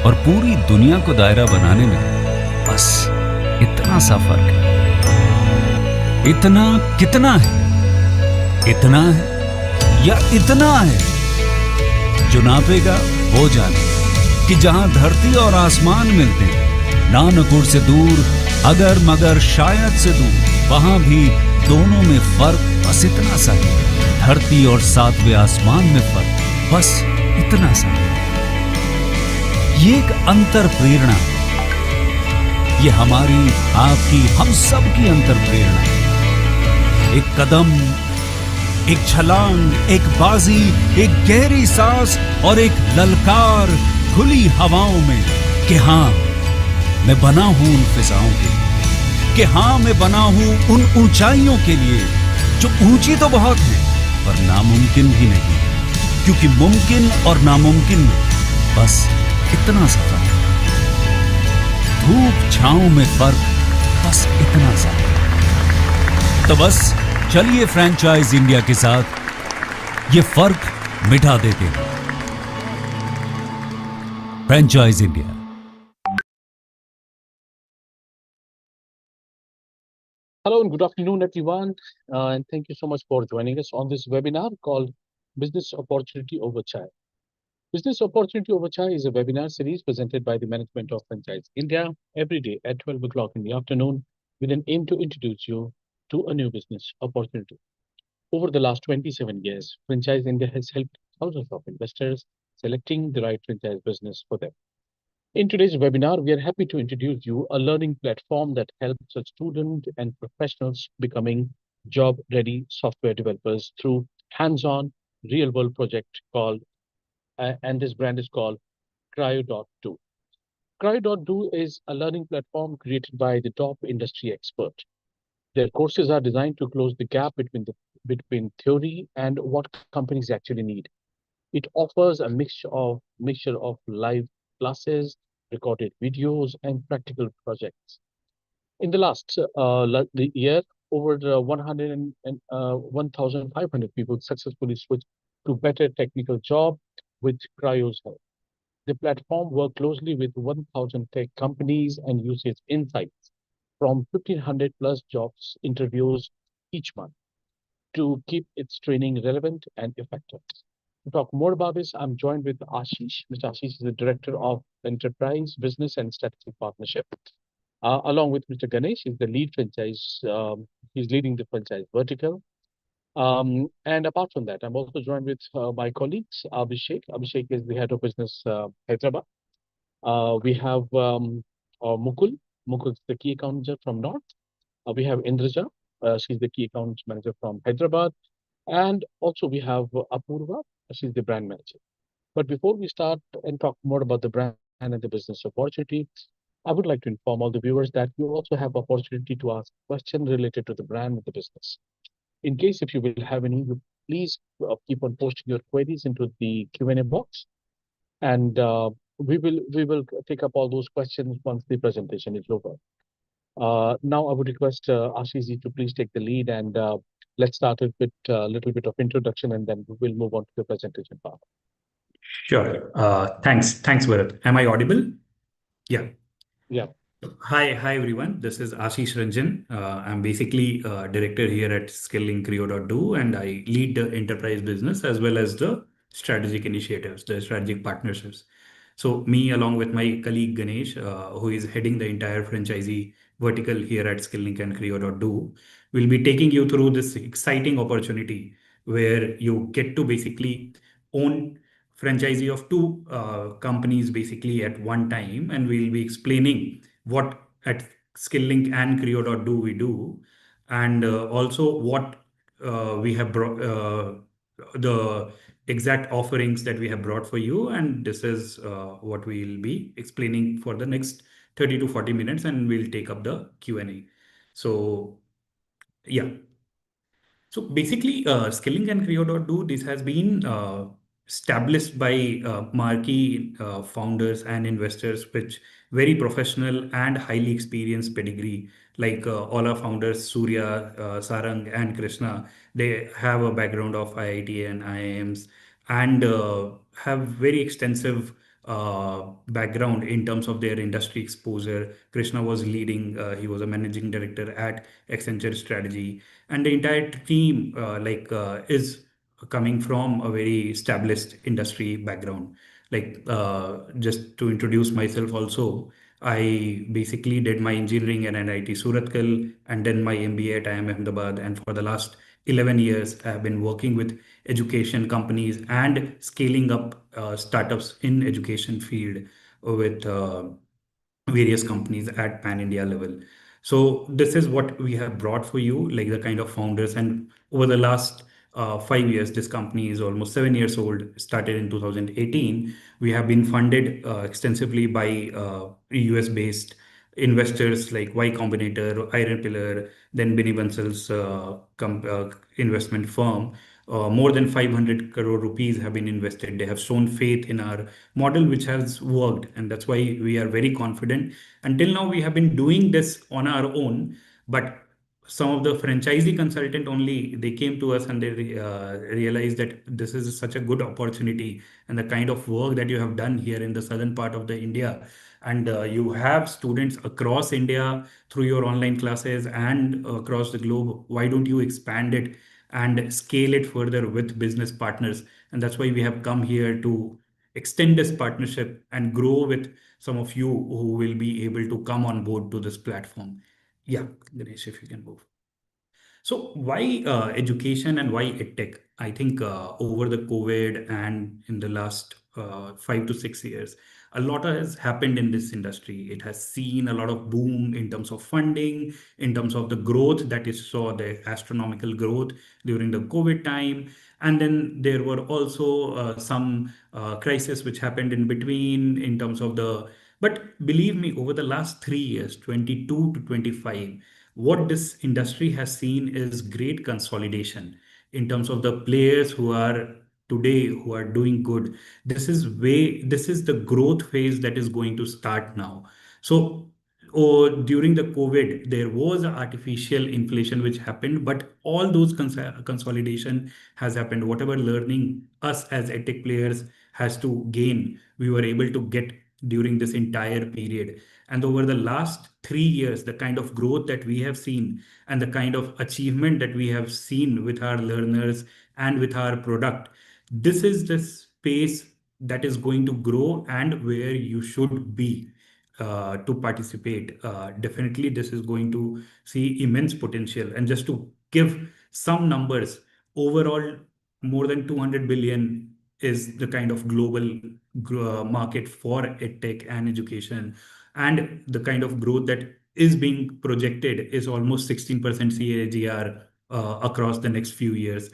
और पूरी दुनिया को दायरा बनाने में बस इतना सा फर्क है। इतना कितना है? इतना है या इतना है? जो नापेगा वो जाने कि जहां धरती और आसमान मिलते हैं, नानकुर से दूर, अगर मगर शायद से दूर, वहां भी दोनों में फर्क बस इतना सा है। धरती और सातवें आसमान में फर्क बस इतना सा है। ये एक अंतर प्रेरणा, ये हमारी, आपकी, हम सब की अंतर प्रेरणा। एक कदम, एक छलांग, एक बाजी, एक गहरी सांस और एक ललकार खुली हवाओं में कि हाँ मैं बना हूं उन फिजाओं के लिए, कि हाँ मैं बना हूं उन ऊंचाइयों के लिए जो ऊंची तो बहुत है पर नामुमकिन भी नहीं, क्योंकि मुमकिन और नामुमकिन में बस इतना सा फर्क, धूप छांव में फर्क बस इतना सा। तो बस चलिए फ्रेंचाइज इंडिया के साथ ये फर्क मिटा देते हैं। Franchise India. Hello and good afternoon, everyone, and thank you so much for joining us on this webinar called Business Opportunity Over Chai. Business Opportunity Over Chai is a webinar series presented by the management of Franchise India every day at 12 o'clock in the afternoon with an aim to introduce you to a new business opportunity. Over the last 27 years, Franchise India has helped thousands of investors selecting the right franchise business for them. In today's webinar, we are happy to introduce you a learning platform that helps a student and professionals becoming job-ready software developers through hands-on real-world project called, and this brand is called CRIO.DO. CRIO.DO is a learning platform created by the top industry expert. Their courses are designed to close the gap between theory and what companies actually need. It offers a mixture of live classes, recorded videos, and practical projects. In the last the year, over 1,500 people successfully switched to better technical job with Cryo's help. The platform works closely with 1,000 tech companies and uses insights from 1,500 plus jobs interviews each month to keep its training relevant and effective. To talk more about this, I'm joined with Ashish. Mr. Ashish is the Director of Enterprise, Business and Strategic Partnership. Along with Mr. Ganesh, he's the lead franchise. He's leading the franchise vertical. And apart from that, I'm also joined with my colleagues, Abhishek. Abhishek is the Head of Business Hyderabad. We have Mukul. Mukul is the Key Account Manager from North. We have Indraja. She's the Key Account Manager from Hyderabad. And also we have Apurva. She's the Brand Manager. But before we start and talk more about the brand and the business opportunity, I would like to inform all the viewers that you also have opportunity to ask questions related to the brand and the business. In case if you will have any, you please keep on posting your queries into the Q&A box, and we will take up all those questions once the presentation is over. Now I would request Ashish ji to please take the lead, and let's start with a little bit of introduction, and then we will move on to the presentation part. Sure. Thanks, Bharat. Am I audible? Yeah. Yeah. Hi everyone. This is Ashish Ranjan. I'm basically director here at Skilling CRIO.DO, and I lead the enterprise business as well as the strategic initiatives, the strategic partnerships. So me, along with my colleague Ganesh, who is heading the entire franchisee vertical here at Skilling and CRIO.DO, will be taking you through this exciting opportunity where you get to basically own franchisee of two companies basically at one time, and we'll be explaining what at Skilling and CRIO.DO we do, and also what we have brought, the exact offerings that we have brought for you, and this is what we'll be explaining for the next 30 to 40 minutes, and we'll take up the Q&A. So yeah. So basically, Skilling and CRIO.DO, this has been established by marquee founders and investors with very professional and highly experienced pedigree. Like all our founders, Surya, Sarang, and Krishna, they have a background of IIT and IIMs, and have very extensive background in terms of their industry exposure. Krishna was leading, he was a managing director at Accenture Strategy, and the entire team is coming from a very established industry background. Just to introduce myself also, I basically did my engineering at NIT Surathkal and then my MBA at IIM Ahmedabad. And for the last 11 years, I have been working with education companies and scaling up startups in education field with various companies at pan India level. So this is what we have brought for you, like the kind of founders. And over the last 5 years, this company is almost 7 years old, started in 2018. We have been funded extensively by US based investors like Y Combinator, Iron Pillar, then Binny Bansal's investment firm. More than 500 crore rupees have been invested. They have shown faith in our model, which has worked. And that's why we are very confident. Until now, we have been doing this on our own, but some of the franchisee consultant only, they came to us and they realized that this is such a good opportunity and the kind of work that you have done here in the southern part of the India. And you have students across India through your online classes and across the globe. Why don't you expand it and scale it further with business partners? And that's why we have come here to extend this partnership and grow with some of you who will be able to come on board to this platform. Yeah, Ganesh, if you can move. So why education and why edtech? I think over the COVID and in the last 5 to 6 years, a lot has happened in this industry. It has seen a lot of boom in terms of funding, in terms of the growth that it saw, the astronomical growth during the COVID time. And then there were also some crisis which happened in between in terms of the, but believe me, over the last 3 years, 22 to 25, what this industry has seen is great consolidation in terms of the players who are today who are doing good. This is the growth phase that is going to start now. So during the COVID there was an artificial inflation which happened, but all those consolidation has happened. Whatever learning us as edtech players has to gain, we were able to get during this entire period. And over the last 3 years, the kind of growth that we have seen and the kind of achievement that we have seen with our learners and with our product, this is the space that is going to grow and where you should be to participate. Definitely, this is going to see immense potential. And just to give some numbers, overall, more than 200 billion is the kind of global market for edtech and education, and the kind of growth that is being projected is almost 16% CAGR across the next few years.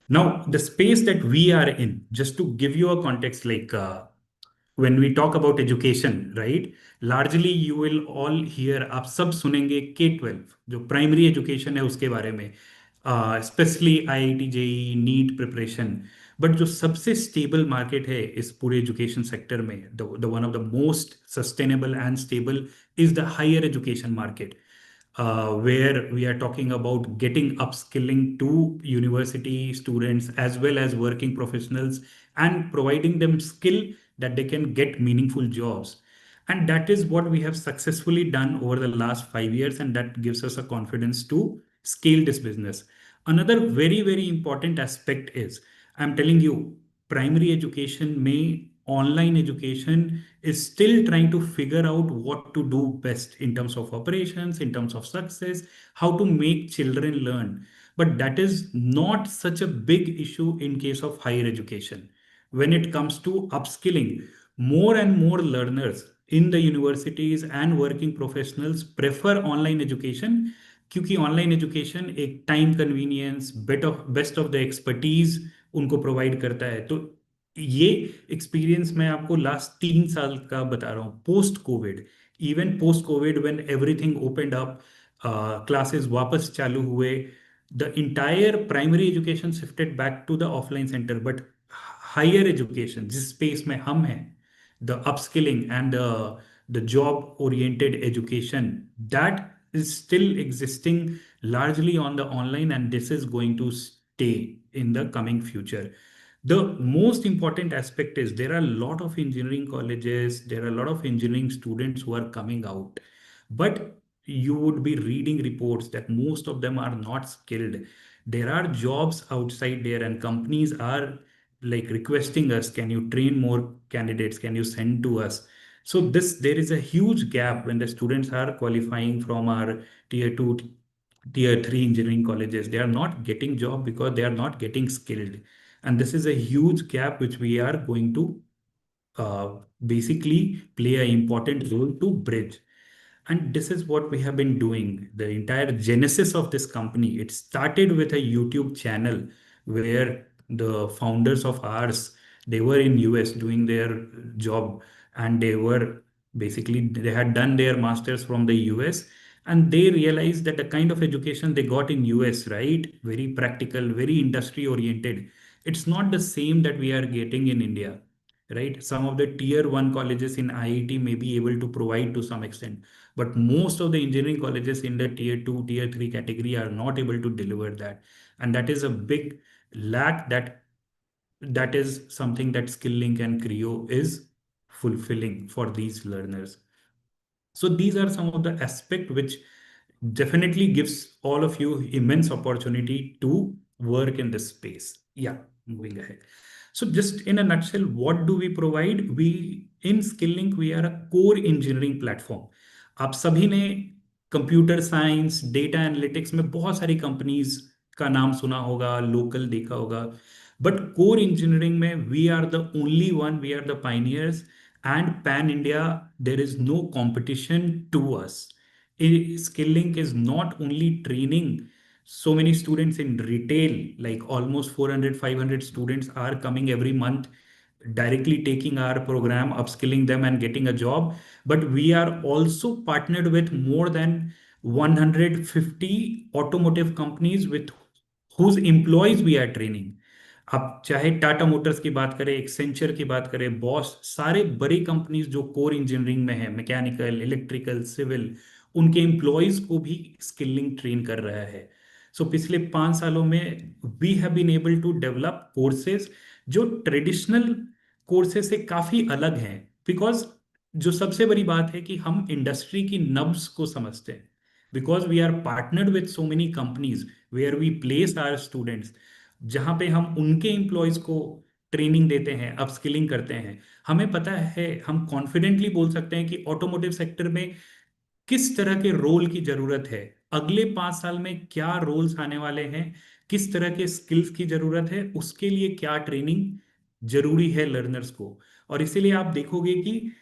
Now, the space that we are in, just to give you a context, when we talk about education, right? Largely you will all hear, आप सब सुनेंगे K-12 जो primary education है उसके बारे में, specially IIT JEE NEET preparation. But जो सबसे स्टेबल मार्केट है इस पूरे एजुकेशन सेक्टर में, the one of the most sustainable and stable is the higher education market, where we are talking about getting upskilling to university students as well as working professionals and providing them skill that they can get meaningful jobs. And that is what we have successfully done over the last 5 years, and that gives us a confidence to scale this business. Another very, very important aspect is, I'm telling you, primary education may online education is still trying to figure out what to do best in terms of operations, in terms of success, how to make children learn. But that is not such a big issue in case of higher education. When it comes to upskilling, more and more learners in the universities and working professionals prefer online education, क्योंकि online education एक time convenience best of the expertise उनको provide करता है. तो ये experience मैं आपको last 3 साल का बता रहा हूँ. Post Covid, even post Covid when everything opened up, classes वापस चालू हुए, the entire primary education shifted back to the offline centre. But higher education जिस स्पेस में हम हैं, the upskilling and the job oriented education, that is still existing largely on the online, and this is going to stay in the coming future. The most important aspect is there are a lot of engineering colleges, there are a lot of engineering students who are coming out, but you would be reading reports that most of them are not skilled. There are jobs outside there, and companies are like requesting us, can you train more candidates? Can you send to us? So there is a huge gap when the students are qualifying from our tier 2, tier 3 engineering colleges. They are not getting job because they are not getting skilled. And this is a huge gap which we are going to uh, basically play an important role to bridge. And this is what we have been doing. The entire genesis of this company, it started with a YouTube channel where the founders of ours, they were in US doing their job, and they were basically, they had done their masters from the US, and they realized that the kind of education they got in US, right? Very practical, very industry oriented. It's not the same that we are getting in India, right? Some of the tier 1 colleges in IIT may be able to provide to some extent, but most of the engineering colleges in the tier 2, tier 3 category are not able to deliver that. And that is a big lack, that is something that skilllink and CRIO is fulfilling for these learners. So these are some of the aspect which definitely gives all of you immense opportunity to work in this space. Yeah, moving ahead. So just in a nutshell, what do we provide? We in skilllink, we are a core engineering platform. आप सभी ने computer science, data analytics में बहुत सारी companies का नाम सुना होगा, लोकल देखा होगा, बट कोर इंजीनियरिंग में we are the only one, we are the pioneers, and pan India, there is no competition to us. Skilllink is not only training so many students in retail, like almost 400, 500 students are coming every month, directly taking our program, upskilling them and getting a job. But we are also partnered with more than 150 automotive companies with whose employees we are training. आप चाहे Tata Motors की बात करें, Accenture की बात करें, boss, सारे बड़ी कंपनीज जो कोर इंजीनियरिंग में है, मैकेनिकल, इलेक्ट्रिकल, सिविल, उनके एम्प्लॉयज को भी स्किलिंग ट्रेन कर रहा है. सो पिछले 5 सालों में we have been able to develop courses जो ट्रेडिशनल कोर्सेज से काफी अलग हैं, बिकॉज जो सबसे बड़ी बात है कि हम इंडस्ट्री की नब्ज को समझते हैं, because we are partnered with so many companies where we place our students, जहां पे हम उनके एम्प्लॉयज को ट्रेनिंग देते हैं, अपस्किलिंग करते हैं. हमें पता है, हम कॉन्फिडेंटली बोल सकते हैं कि ऑटोमोटिव सेक्टर में किस तरह के रोल की जरूरत है, अगले 5 साल में क्या रोल्स आने वाले हैं, किस तरह के स्किल्स की जरूरत है, उसके लिए क्या ट्रेनिंग जरूरी है लर्नर्स को. और इसीलिए आप देखोगे कि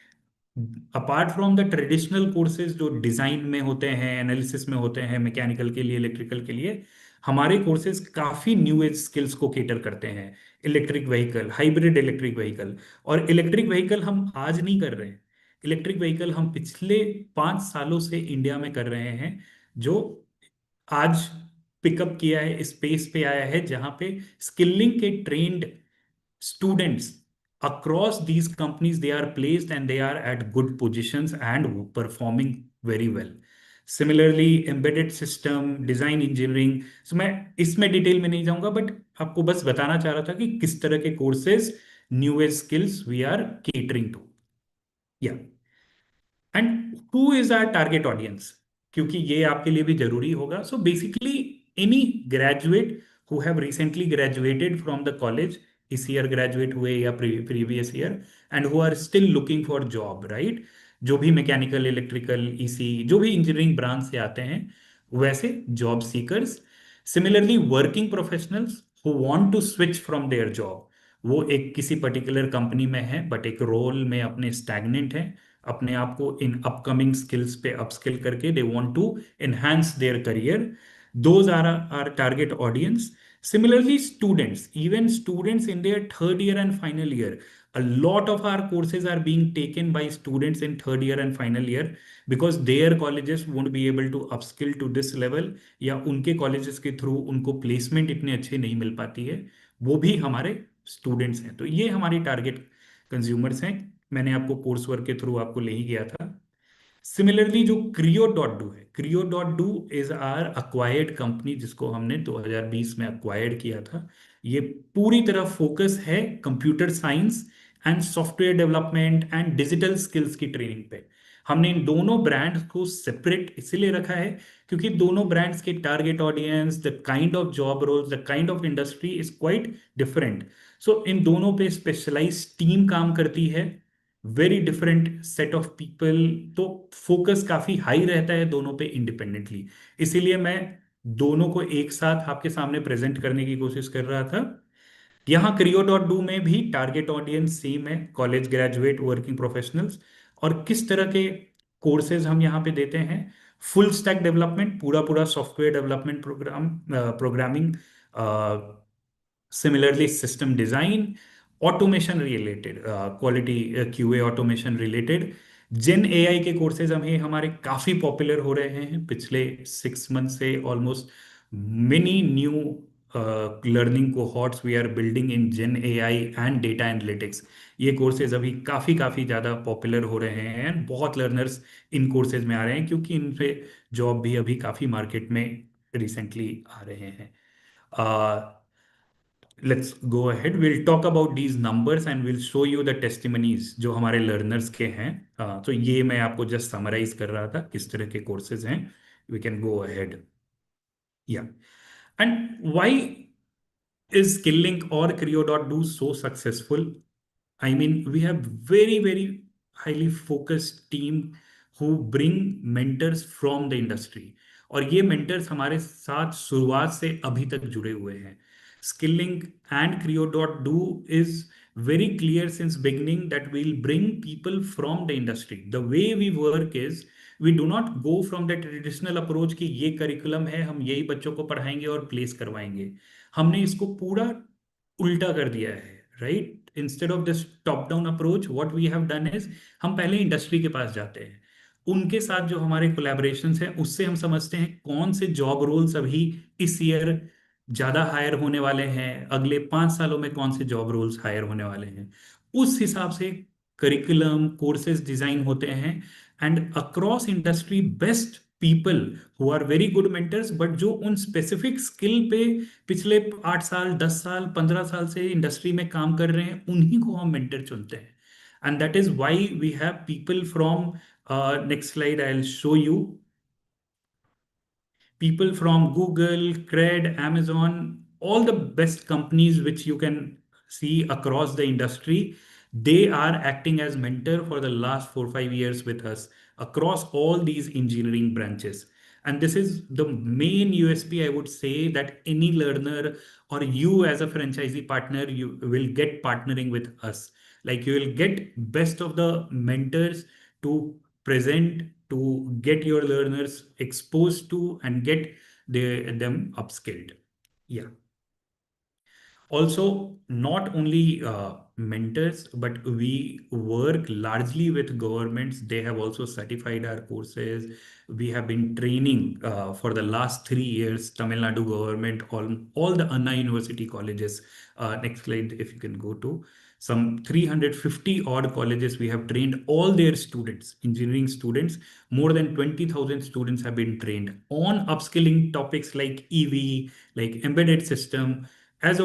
apart from the traditional courses जो डिजाइन में होते हैं, एनालिसिस में होते हैं, मैकेनिकल के लिए, इलेक्ट्रिकल के लिए, हमारे कोर्सेज काफी न्यू एज स्किल्स को केटर करते हैं. Electric vehicle, hybrid electric vehicle, और इलेक्ट्रिक व्हीकल हम आज नहीं कर रहे हैं. इलेक्ट्रिक व्हीकल हम पिछले 5 सालों से इंडिया में कर रहे हैं, जो आज पिकअप किया है, स्पेस पे आया है, जहां पे स्किलिंग के trend students across these companies, they are placed and they are at good positions and performing very well. Similarly, embedded system design engineering, so मैं इसमें डिटेल में नहीं जाऊंगा, बट आपको बस बताना चाह रहा था कि किस तरह के courses, new age skills we are catering to. या and who is our target audience, क्योंकि ये आपके लिए भी जरूरी होगा. So basically any graduate who have recently graduated from the college, इस ईयर ग्रेजुएट हुए या previous year, and who are still looking for job, right? जो भी मैकेनिकल, इलेक्ट्रिकल, ईसी, जो भी इंजीनियरिंग ब्रांच से आते हैं, वैसे job seekers. Similarly working professionals who want to switch from their job, वो एक किसी पर्टिकुलर कंपनी में है बट एक रोल में अपने स्टैग्नेंट है, अपने आप को इन अपकमिंग स्किल्स पे अपस्किल करके they want to enhance their career. Those are our target audience. Similarly, students, even students in their third year and final year, a lot of our courses are being taken by students in third year and final year because their colleges won't be able to upskill to this level, या उनके colleges के through उनको placement इतने अच्छे नहीं मिल पाती है, वो भी हमारे students हैं. तो ये हमारी target consumers हैं. मैंने आपको कोर्स वर्क के थ्रू आपको ले ही गया था. सिमिलरली जो CRIO.DO है, CRIO.DO is are acquired company, जिसको हमने 2020 में अक्वायर्ड किया था. ये पूरी तरह फोकस है computer science and software development and digital skills की ट्रेनिंग पे। हमने इन दोनों ब्रांड्स को सेपरेट इसीलिए रखा है क्योंकि दोनों ब्रांड्स के target audience, the kind of job roles, the kind of industry is quite different. So इन दोनों पे स्पेशलाइज टीम काम करती है, very different set of people, तो फोकस काफी हाई रहता है दोनों पे इंडिपेंडेंटली। इसीलिए मैं दोनों को एक साथ आपके सामने प्रेजेंट करने की कोशिश कर रहा था। यहाँ क्रियो.डो में भी टारगेट ऑडियंस सेम है, कॉलेज ग्रेजुएट, वर्किंग प्रोफेशनल्स। और किस तरह के कोर्सेज हम यहाँ पे देते हैं? फुल स्टैक डेवलपमेंट, पूरा पूरा software development programming, similarly system design, automation related, quality QA automation related. Gen AI के कोर्सेज हमें हमारे काफी पॉपुलर हो रहे हैं पिछले 6 मंथ से almost. Many new learning cohorts we are building in gen AI and data analytics. ये कोर्सेज अभी काफी काफी ज्यादा पॉपुलर हो रहे हैं, बहुत लर्नर्स इन कोर्सेज में आ रहे हैं क्योंकि इन पे जॉब भी अभी काफी मार्केट में रिसेंटली आ रहे हैं। Let's go ahead, will talk about these numbers and will show you the testimonies जो हमारे लर्नर्स के हैं। तो ये मैं आपको जस्ट समराइज कर रहा था किस तरह के कोर्सेज हैं। वी कैन गो अहेड, या। And why is Skilllink or CRIO.DO so successful? I mean, we have very, very highly focused team who bring mentors from the industry. और ये mentors हमारे साथ शुरुआत से अभी तक जुड़े हुए हैं। Skilllink and CRIO.DO is very clear since beginning that we'll bring people from the industry. The way we work is we do not go from the traditional approach कि ये करिकुलम है, हम यही बच्चों को पढ़ाएंगे और प्लेस करवाएंगे। हमने इसको पूरा उल्टा कर दिया है, right? Instead of this top down approach what we have done is हम पहले इंडस्ट्री के पास जाते हैं, उनके साथ जो हमारे कोलैबोरेशंस हैं उससे हम समझते हैं कौन से जॉब रोल्स अभी इस ईयर ज्यादा हायर होने वाले हैं, अगले 5 सालों में कौन से जॉब रोल्स हायर होने वाले हैं। उस हिसाब से करिकुलम कोर्सेज डिजाइन होते हैं and across industry best people who are very good mentors but जो उन स्पेसिफिक स्किल पे पिछले 8 साल 10 साल 15 साल से इंडस्ट्री में काम कर रहे हैं, उन्हीं को हम मेंटर चुनते हैं। And that is why we have people from, next slide I will show you, people from Google, Cred, Amazon, all the best companies which you can see across the industry, they are acting as mentor for the last 4 5 years with us across all these engineering branches. And this is the main USP, I would say, that any learner or you as a franchisee partner, you will get partnering with us. Like you will get best of the mentors to present, to get your learners exposed to and get them upskilled. Yeah. Also, not only mentors, but we work largely with governments. They have also certified our courses. We have been training for the last 3 years, Tamil Nadu government, all the Anna University colleges. Next slide, if you can go to. Some 350 odd colleges, we have trained all their students, engineering students. More than 20,000 students have been trained on upskilling topics like EV, like embedded system. As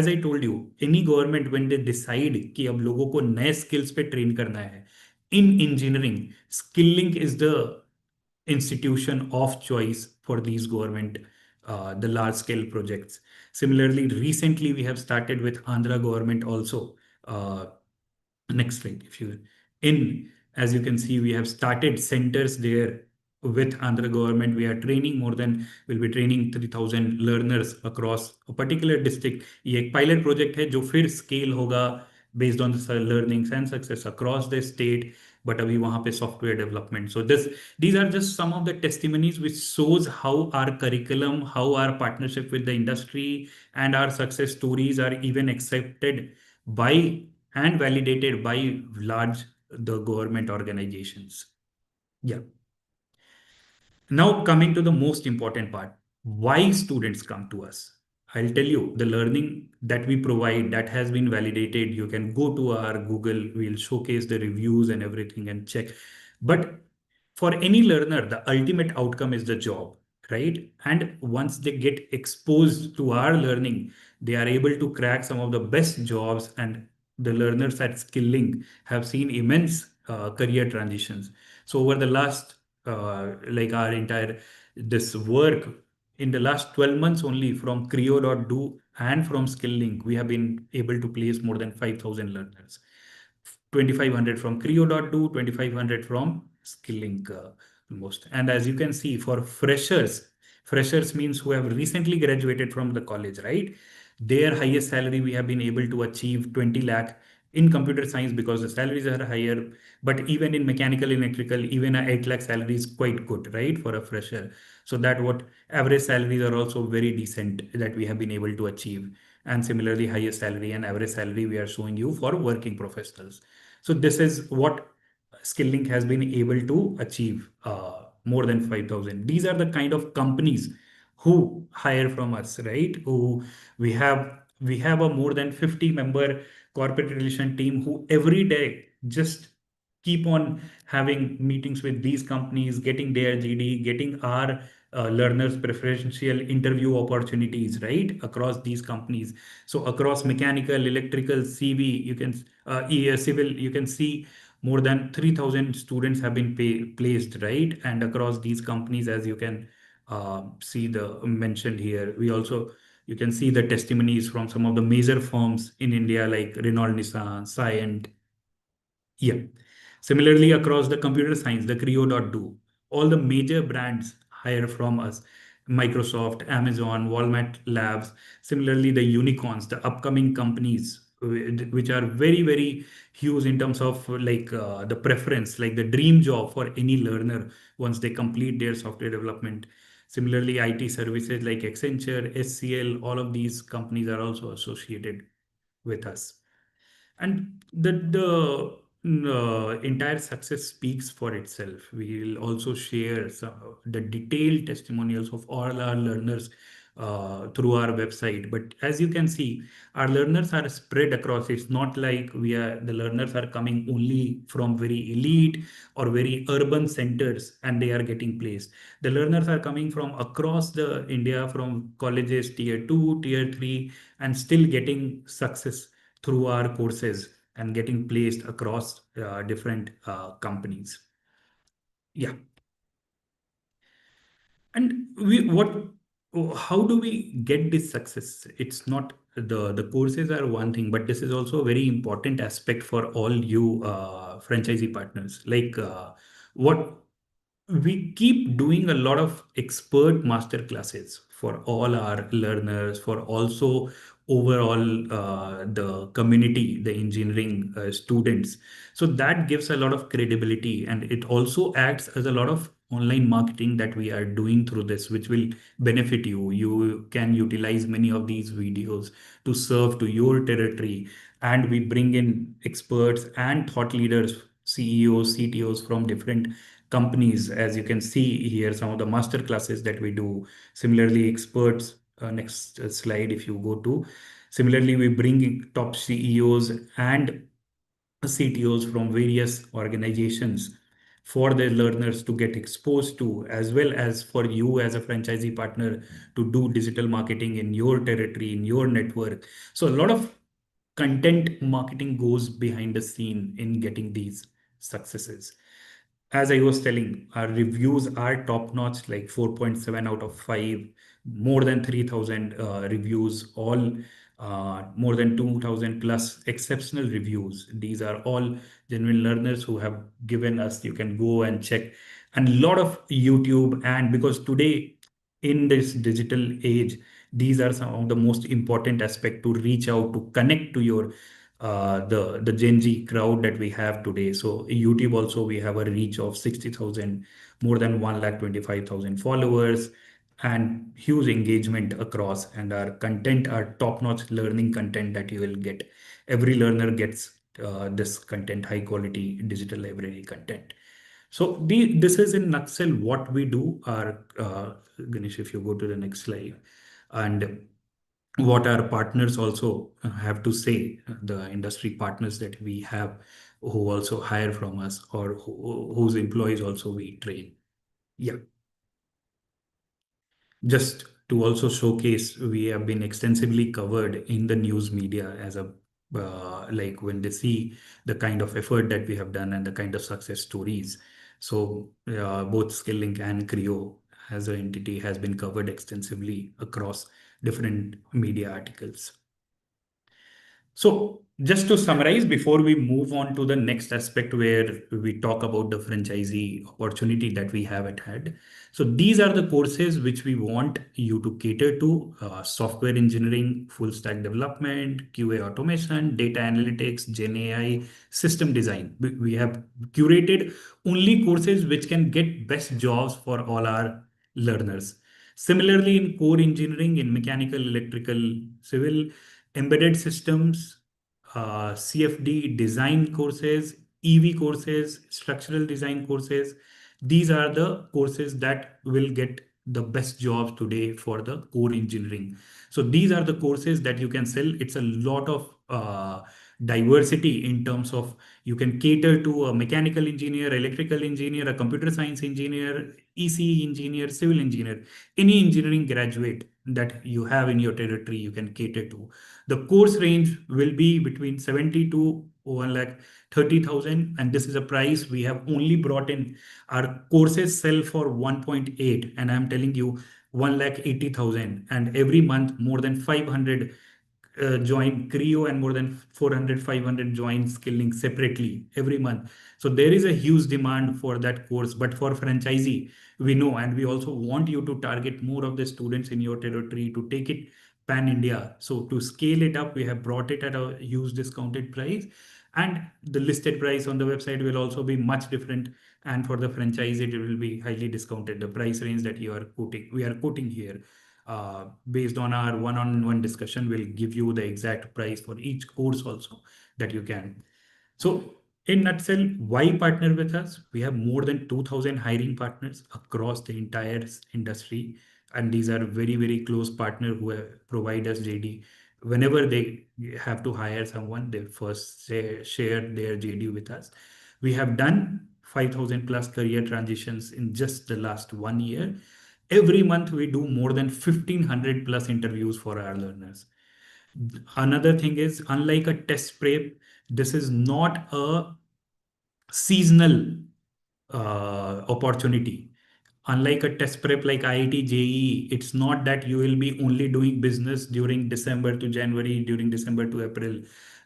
I told you, any government when they decide कि अब लोगों को नए skills पे train करना है, in engineering, Skilllink is the institution of choice for these government, the large scale projects. Similarly, recently we have started with Andhra government also. Uh, Next slide, if you in, as you can see, we have started centers there with Andhra government. We are training we'll be training 3,000 learners across a particular district. ये एक pilot project है जो फिर scale होगा based on the learnings and success across the state. But अभी वहाँ पे software development. So these are just some of the testimonies which shows how our curriculum, how our partnership with the industry and our success stories are even accepted by and validated by the government organizations. Yeah. Now coming to the most important part, why students come to us. I'll tell you, the learning that we provide that has been validated. You can go to our Google, we'll showcase the reviews and everything and check. But for any learner, the ultimate outcome is the job. right? And once they get exposed to our learning, they are able to crack some of the best jobs, and the learners at Skilling have seen immense career transitions. So over the last like our entire this work in the last 12 months only from CRIO.DO and from Skilling, we have been able to place more than 5,000 learners. 2,500 from CRIO.DO, 2,500 from Skilling almost. And as you can see, for freshers means who have recently graduated from the college, right? Their highest salary we have been able to achieve 20 lakh in computer science because the salaries are higher. But even in mechanical, electrical, even a 8 lakh salary is quite good, right, for a fresher. So that what average salaries are also very decent that we have been able to achieve. And similarly, highest salary and average salary we are showing you for working professionals. So this is what Skilling has been able to achieve more than 5,000. These are the kind of companies who hire from us, right? Who we have a more than 50 member corporate relation team who every day just keep on having meetings with these companies, getting their GD, getting our learners preferential interview opportunities, right, across these companies. So across mechanical, electrical, CV, you can civil, you can see more than 3,000 students have been placed, right? And across these companies, as you can see the mentioned here, we also you can see the testimonies from some of the major firms in India like Renault, Nissan, Cyient. Yeah. Similarly, across the computer science, the CRIO.DO, all the major brands hire from us. Microsoft, Amazon, Walmart Labs. Similarly, the unicorns, the upcoming companies, which are very, very huge in terms of like the preference, like the dream job for any learner once they complete their software development. Similarly, IT services like Accenture, SCL, all of these companies are also associated with us. And the entire success speaks for itself. We will also share the detailed testimonials of all our learners through our website. But as you can see, our learners are spread across. It's not like the learners are coming only from very elite or very urban centers and they are getting placed. The learners are coming from across the India, from colleges tier 2, tier 3, and still getting success through our courses and getting placed across different companies. Yeah. And how do we get this success? It's not the courses are one thing, but this is also a very important aspect for all you franchisee partners. Like what we keep doing a lot of expert master classes for all our learners, for also overall the community, the engineering students. So that gives a lot of credibility, and it also acts as a lot of online marketing that we are doing through this, which will benefit you. You can utilize many of these videos to serve to your territory, and we bring in experts and thought leaders, CEOs, CTOs from different companies. As you can see here, some of the master classes that we do. Similarly, experts, next slide, if you go to. Similarly, we bring in top CEOs and CTOs from various organizations for their learners to get exposed to, as well as for you as a franchisee partner to do digital marketing in your territory, in your network. So a lot of content marketing goes behind the scene in getting these successes. As I was telling, our reviews are top notch, like 4.7 out of 5, more than 3,000 reviews, all more than 2,000 plus exceptional reviews. These are all genuine learners who have given us, you can go and check. And a lot of YouTube, and because today in this digital age, these are some of the most important aspect to reach out, to connect to your the Gen Z crowd that we have today. So YouTube also we have a reach of 60,000, more than 1,25,000 followers, and huge engagement across. And our content, our top-notch learning content that you will get. Every learner gets this content, high quality digital library content. So this is in nutshell what we do. Our Ganesh, if you go to the next slide, and what our partners also have to say, the industry partners that we have who also hire from us, or whose employees also we train. Yeah. Just to also showcase, we have been extensively covered in the news media as a like when they see the kind of effort that we have done and the kind of success stories. So both Skilling and CRIO as an entity has been covered extensively across different media articles. So, just to summarize, before we move on to the next aspect where we talk about the franchisee opportunity that we have at hand. So, these are the courses which we want you to cater to: software engineering, full stack development, QA automation, data analytics, Gen AI, system design. We have curated only courses which can get best jobs for all our learners. Similarly, in core engineering, in mechanical, electrical, civil, embedded systems, CFD design courses, EV courses, structural design courses. These are the courses that will get the best jobs today for the core engineering. So these are the courses that you can sell. It's a lot of diversity in terms of you can cater to a mechanical engineer, electrical engineer, a computer science engineer, ECE engineer, civil engineer, any engineering graduate that you have in your territory, you can cater to. The course range will be between 70 to 1 lakh 30,000, and this is a price we have only brought in. Our courses sell for 1.8, and I'm telling you 1 lakh 80,000, and every month more than 500 join CRIO and more than 400 500 join Skilling separately every month. So there is a huge demand for that course. But for franchisee, we know, and we also want you to target more of the students in your territory to take it pan India. So to scale it up, we have brought it at a huge discounted price, and the listed price on the website will also be much different. And for the franchise, it will be highly discounted. The price range that we are quoting here, based on our one-on-one discussion, will give you the exact price for each course also that you can. So, in nutshell, why partner with us? We have more than 2,000 hiring partners across the entire industry, and these are very, very close partners who provide us JD. Whenever they have to hire someone, they first share their JD with us. We have done 5,000 plus career transitions in just the last 1 year. Every month, we do more than 1,500 plus interviews for our learners. Another thing is, unlike a test prep, this is not a seasonal opportunity. Unlike a test prep like IIT JEE, it's not that you will be only doing business during December to January, during December to April.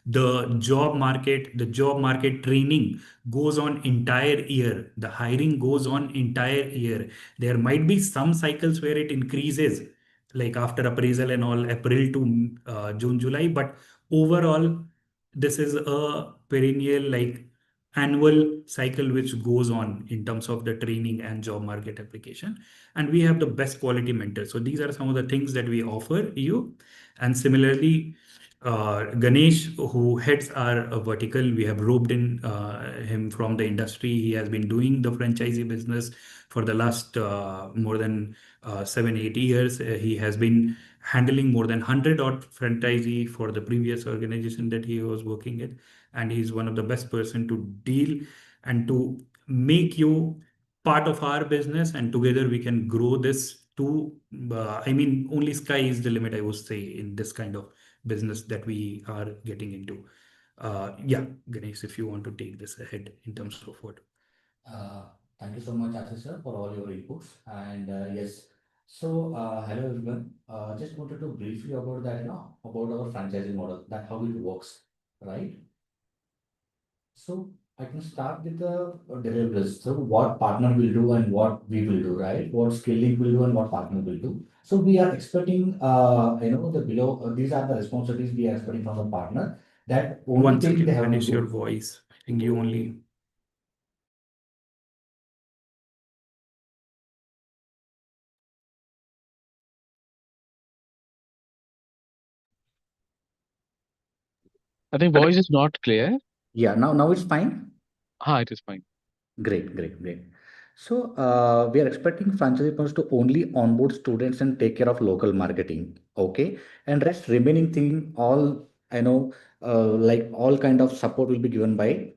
The job market training goes on entire year. The hiring goes on entire year. There might be some cycles where it increases, like after appraisal and all, April to June, July. But overall, this is a perennial, like annual cycle which goes on in terms of the training and job market application. And we have the best quality mentors. So these are some of the things that we offer you. And similarly, Ganesh, who heads our vertical, we have roped in him from the industry. He has been doing the franchisee business for the last more than 7 8 years. He has been handling more than 100 odd franchisee for the previous organization that he was working at, and he's one of the best person to deal and to make you part of our business, and together we can grow this to only sky is the limit, I would say, in this kind of business that we are getting into. Yeah, Ganesh, if you want to take this ahead in terms of what. Uh, Thank you so much, Ashish sir, for all your inputs. And yes, so hello everyone. Just wanted to brief you about that, about our franchising model, that how it works, right? So I can start with the deliverables. So what partner will do and what we will do, right? What Skilling will do and what partner will do. So we are expecting, the below. These are the responsibilities we are expecting from the partner. That only One thing they second, have to Ganesh, your do. voice. I think you only. I think voice is not clear. Yeah, now it's fine. It is fine. Great, great, great. So we are expecting franchisee partners to only onboard students and take care of local marketing. Okay, and rest remaining thing all I know, like all kind of support will be given by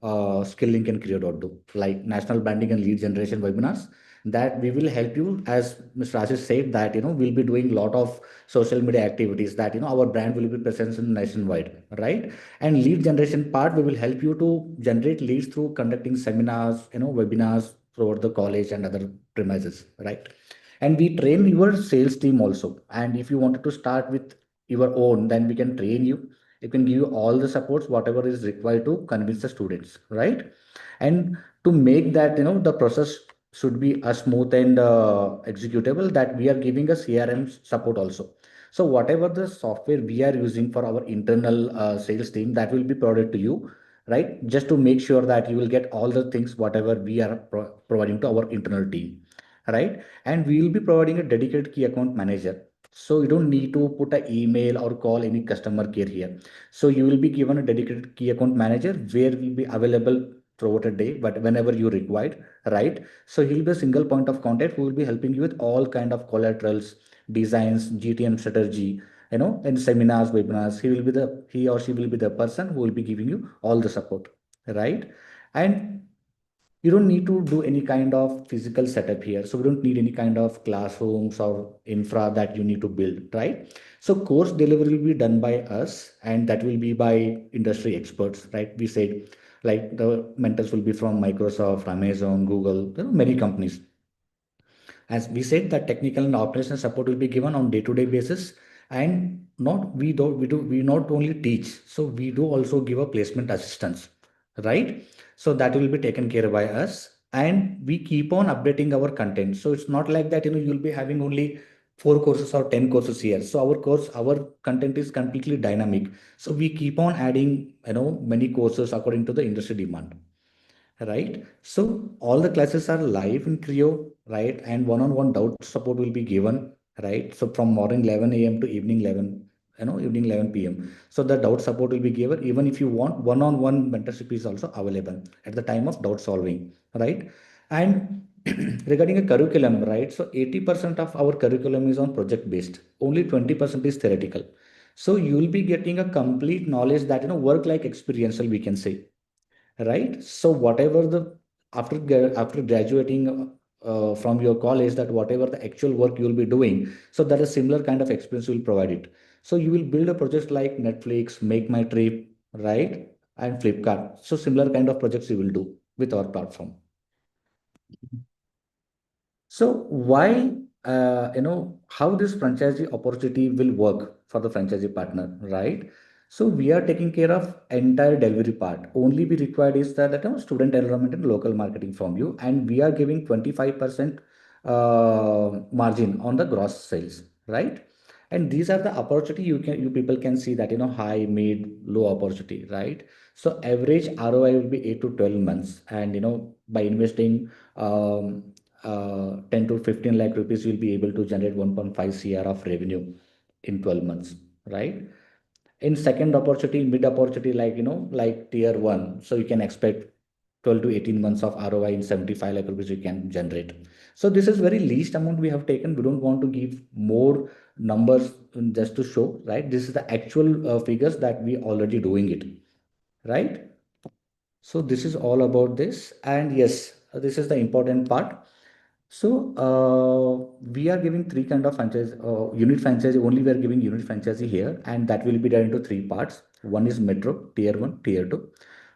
Skilling and CRIO.DO, like national branding and lead generation webinars that we will help you, as Mr. Ashish said, that, we'll be doing a lot of social media activities that, our brand will be present in nationwide, right? And lead generation part, we will help you to generate leads through conducting seminars, webinars throughout the college and other premises, right? And we train your sales team also. And if you wanted to start with your own, then we can train you. It can give you all the supports whatever is required to convince the students, right? And to make that, the process should be a smooth and executable, that we are giving a CRM support also. So whatever the software we are using for our internal sales team, that will be provided to you, right? Just to make sure that you will get all the things whatever we are providing to our internal team, right? And we will be providing a dedicated key account manager, so you don't need to put an email or call any customer care here. So you will be given a dedicated key account manager where will be available throughout a day, but whenever you required, right? So he'll be a single point of contact who will be helping you with all kind of collaterals, designs, GTM strategy, and seminars, webinars. He or she will be the person who will be giving you all the support, right? And you don't need to do any kind of physical setup here, so we don't need any kind of classrooms or infra that you need to build, right? So course delivery will be done by us, and that will be by industry experts, right? We said, like, the mentors will be from Microsoft, Amazon, Google, many companies. As we said, that technical and operational support will be given on day-to-day basis. And not we not only teach, so we do also give a placement assistance, right? So that will be taken care by us, and we keep on updating our content. So it's not like that, you'll be having only 4 courses or 10 courses here. So our content is completely dynamic, so we keep on adding, many courses according to the industry demand, right? So all the classes are live in CRIO, right? And one-on-one doubt support will be given, right? So from morning 11 a.m. to evening 11 p.m. So the doubt support will be given. Even if you want, one-on-one mentorship is also available at the time of doubt solving, right? And regarding a curriculum, right? So 80% of our curriculum is on project based. Only 20% is theoretical. So you will be getting a complete knowledge that, work like experiential, we can say, right? So whatever the after graduating from your college, that whatever the actual work you will be doing, so that a similar kind of experience will provide it. So you will build a project like Netflix, Make My Trip, right? And Flipkart. So similar kind of projects you will do with our platform. So why, how this franchisee opportunity will work for the franchisee partner, right? So we are taking care of entire delivery part. Only we required is that, student enrollment and local marketing from you, and we are giving 25% margin on the gross sales, right? And these are the opportunity you people can see that, high, mid, low opportunity, right? So average ROI will be 8 to 12 months, and by investing 10 to 15 lakh rupees, you'll be able to generate 1.5 CR of revenue in 12 months, right? In second opportunity, mid opportunity, like, like tier one, so you can expect 12 to 18 months of ROI in 75 lakh rupees you can generate. So this is very least amount we have taken. We don't want to give more numbers just to show, right? This is the actual figures that we already doing it, right? So this is all about this. And yes, this is the important part. So we are giving three kind of franchise, unit franchise. Only we are giving unit franchisee here, and that will be done into three parts. One is metro, tier one, tier two.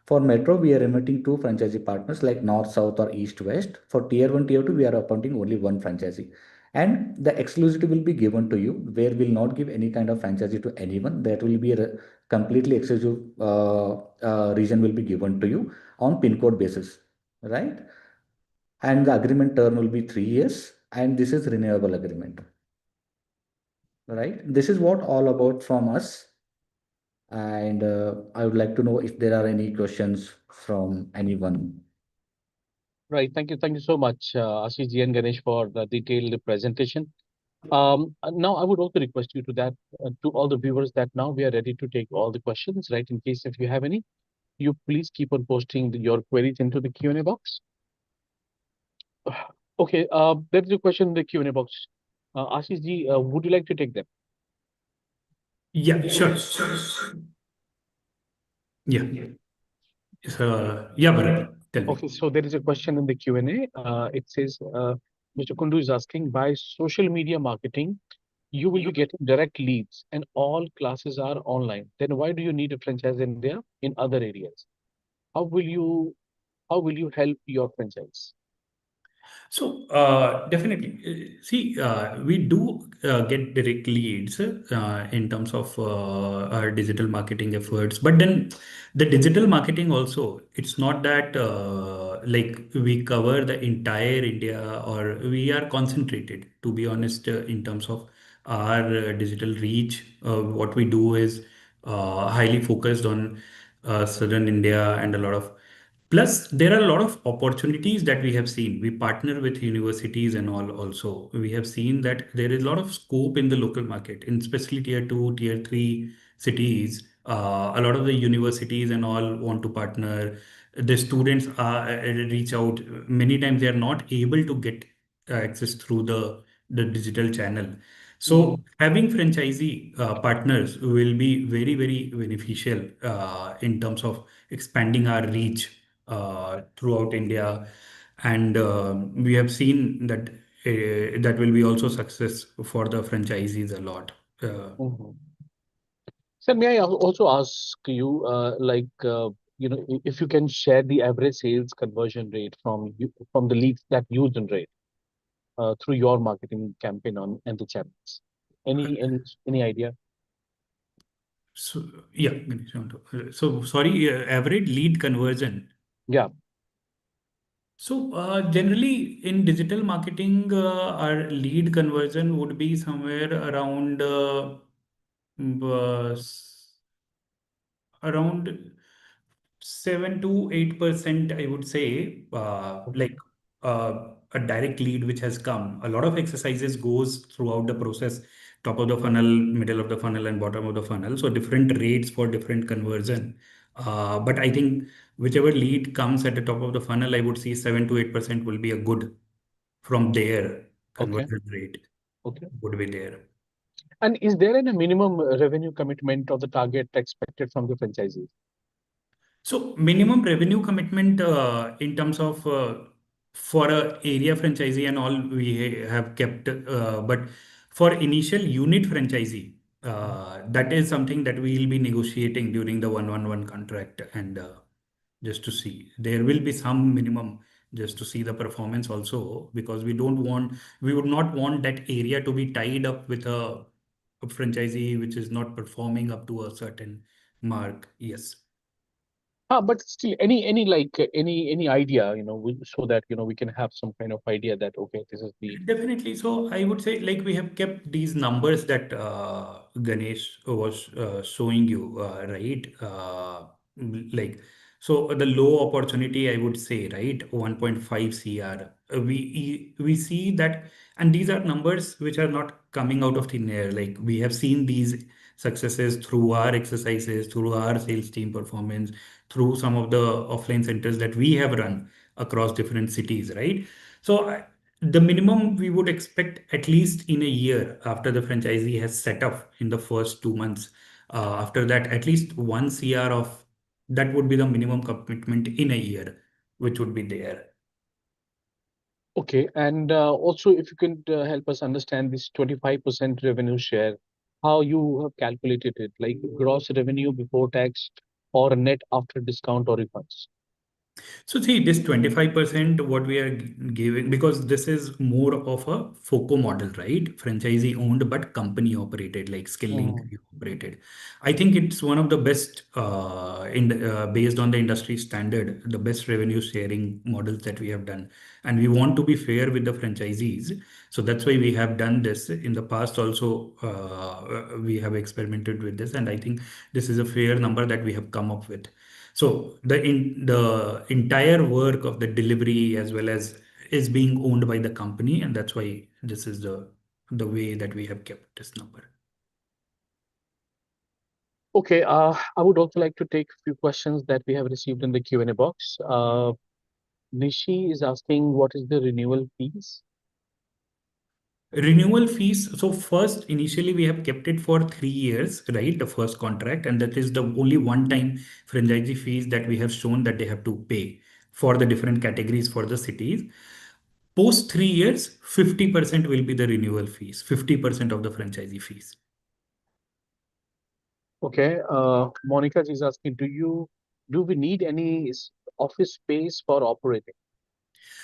For metro, we are emitting two franchisee partners like north, south, or east, west. For tier one, tier two, we are appointing only one franchisee, and the exclusivity will be given to you, where we'll not give any kind of franchisee to anyone. That will be a completely exclusive region will be given to you on pin code basis, right? And the agreement term will be 3 years, and this is renewable agreement, right? This is what all about from us. And I would like to know if there are any questions from anyone. Right. Thank you so much, Ashish Ji and Ganesh, for the detailed presentation. Now I would also request you to all the viewers, that now we are ready to take all the questions, right? In case if you have any, you please keep on posting your queries into the Q&A box. Okay, there is a question in the Q&A box. Ashish Ji, would you like to take them? Yeah, sure. Yeah. Yeah, Bharat, tell me. Okay, so there is a question in the Q&A. It says, Mr. Kundu is asking, by social media marketing, you will be getting direct leads and all classes are online. Then why do you need a franchise in there in other areas? How will you help your franchise? So definitely, see, we do get direct leads in terms of our digital marketing efforts. But then the digital marketing also, it's not that like we cover the entire India or we are concentrated, to be honest, in terms of our digital reach. What we do is highly focused on southern India and a lot of plus, there are a lot of opportunities that we have seen. We partner with universities and all also. We have seen that there is a lot of scope in the local market, in especially tier two, tier three cities. A lot of the universities and all want to partner. The students reach out. Many times they are not able to get access through the digital channel. So having franchisee partners will be very, very beneficial in terms of expanding our reach throughout India, and we have seen that that will be also success for the franchisees a lot. Mhm. Sir, may I also ask you, if you can share the average sales conversion rate from the leads that you generate through your marketing campaign on and the channels? Any idea? So yeah, Ganesh, you want so sorry, average lead conversion. Yeah. So generally in digital marketing, our lead conversion would be somewhere around around 7 to 8%, I would say, like a direct lead which has come. A lot of exercises goes throughout the process, top of the funnel, middle of the funnel, and bottom of the funnel. So different rates for different conversion. But I think whichever lead comes at the top of the funnel, I would see 7 to 8% will be a good from there Okay. conversion rate Okay. would be there. And is there any minimum revenue commitment or the target expected from the franchisees? So minimum revenue commitment in terms of for a area franchisee and all we have kept, but for initial unit franchisee, that is something that we will be negotiating during the 111 contract and just to see. There will be some minimum just to see the performance also because we would not want that area to be tied up with a franchisee which is not performing up to a certain mark. Yes. But still, any idea, so that we can have some kind of idea that okay, this is the. Definitely. So I would say like we have kept these numbers that Ganesh was showing you, right? Like so the low opportunity I would say, right? 1.5 CR. We see that, and these are numbers which are not coming out of thin air. Like we have seen these successes through our exercises, through our sales team performance, through some of the offline centers that we have run across different cities, right? So the minimum we would expect at least in a year after the franchisee has set up in the first 2 months. After that, at least 1 CR of that would be the minimum commitment in a year, which would be there. Okay, and also if you can help us understand this 25% revenue share, how you have calculated it, like gross revenue before tax or net after discount or refunds. So see, this 25% what we are giving, because this is more of a FOCO model, right? Franchisee owned, but company operated, like Skilling Mhm. operated. I think it's one of the best, based on the industry standard, the best revenue sharing models that we have done. And we want to be fair with the franchisees. So that's why we have done this in the past also. We have experimented with this, and I think this is a fair number that we have come up with. So the entire work of the delivery as well as is being owned by the company, and that's why this is the way that we have kept this number. Okay, I would also like to take a few questions that we have received in the Q&A box. Nishi is asking, what is the renewal fees? Renewal fees. So first, initially we have kept it for 3 years, right? The first contract, and that is the only one-time franchisee fees that we have shown that they have to pay for the different categories for the cities. Post 3 years, 50% will be the renewal fees, 50% of the franchisee fees. Okay. Monica is asking, do we need any office space for operating?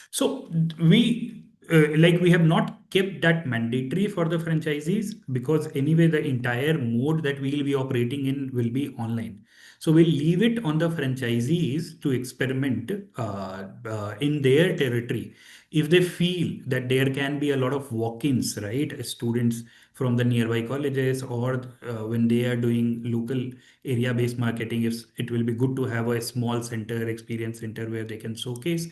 So we have not kept that mandatory for the franchisees because anyway the entire mode that we will be operating in will be online. So we'll leave it on the franchisees to experiment in their territory. If they feel that there can be a lot of walk-ins, right? Students from the nearby colleges, or when they are doing local area-based marketing, if it will be good to have a small center, experience center where they can showcase.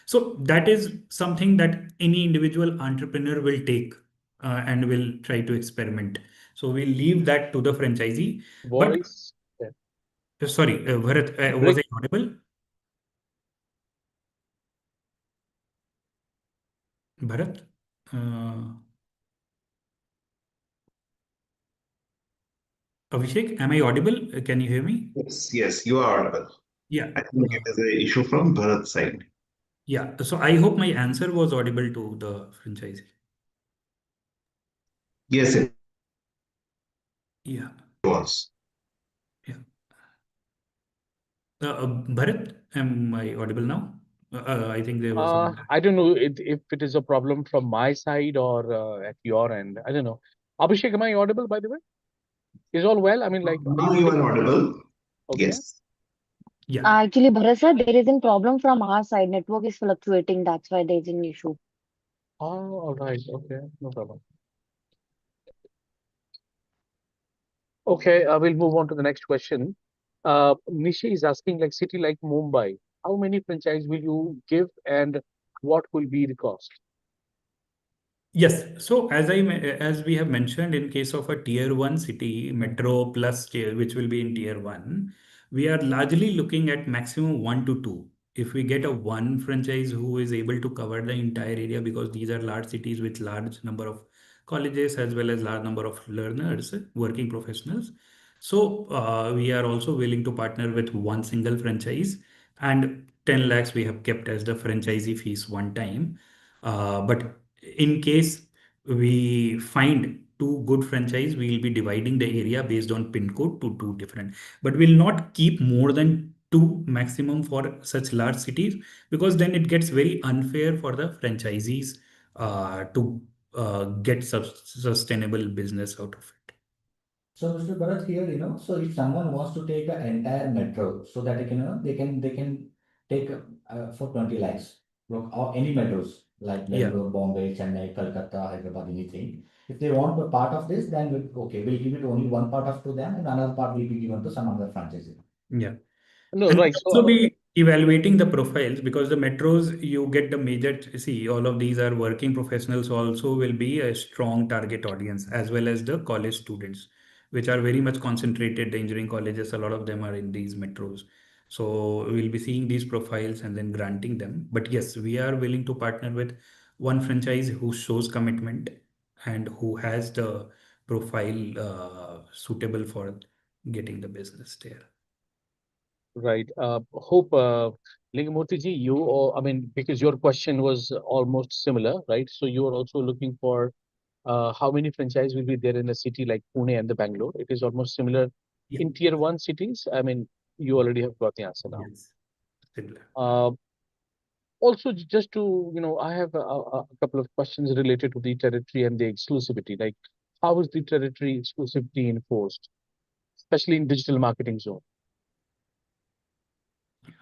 So that is something that any individual entrepreneur will take and will try to experiment. So we'll leave that to the franchisee. But Voice. Yeah. sorry, Bharat, was Break. I audible? Bharat? Abhishek, am I audible? Can you hear me? Yes, yes, you are audible. Yeah. I think it is an issue from Bharat's side. Yeah. So I hope my answer was audible to the franchisee. Yes, it Yeah. was. Yeah. Bharat, am I audible now? I think there was some. I don't know if it is a problem from my side or at your end. I don't know. Abhishek, am I audible, by the way? Is all well? I mean, like, are Now you you able are to? audible. Okay. Yes. Yeah. Actually, Bharat sir, there is a problem from our side. Network is fluctuating. That's why there is an issue. Oh, all right. Okay. No problem. Okay. We'll move on to the next question. Nishi is asking, like, city like Mumbai, how many franchise will you give and what will be the cost? Yes. So as we have mentioned, in case of a tier one city, metro plus tier, which will be in tier one, we are largely looking at maximum 1 to 2. If we get a one franchise who is able to cover the entire area, because these are large cities with large number of colleges as well as large number of learners, working professionals. So we are also willing to partner with one single franchise, and 10 lakhs we have kept as the franchisee fees one time. But in case we find two good franchise, we will be dividing the area based on pin code to two different, but we'll not keep more than two maximum for such large cities, because then it gets very unfair for the franchisees to get sustainable business out of it. So, Mr. Bharat, here, so if someone wants to take the entire metro, so that they can take for 20 lakhs, look, or any metros like Yeah. Bangalore, Bombay, Chennai, Kolkata, Hyderabad, anything. If they want a part of this, then we'll give it only one part of to them, and another part will be given to some other franchisee. Yeah. No, And right. also So, be evaluating the profiles, because the metros, you get the major, see, all of these are working professionals, also will be a strong target audience, as well as the college students, which are very much concentrated. The engineering colleges, a lot of them are in these metros. So we'll be seeing these profiles and then granting them. But yes, we are willing to partner with one franchise who shows commitment and who has the profile suitable for getting the business there. right. Hope, Lingamurti ji, I mean, because your question was almost similar, right? So you are also looking for how many franchise will be there in a city like Pune and the Bangalore? It is almost similar Yeah. in tier one cities. I mean, you already have got the answer now. Yes. Similar. Also, just to, I have a couple of questions related to the territory and the exclusivity. Like, how is the territory exclusivity enforced, especially in digital marketing zone?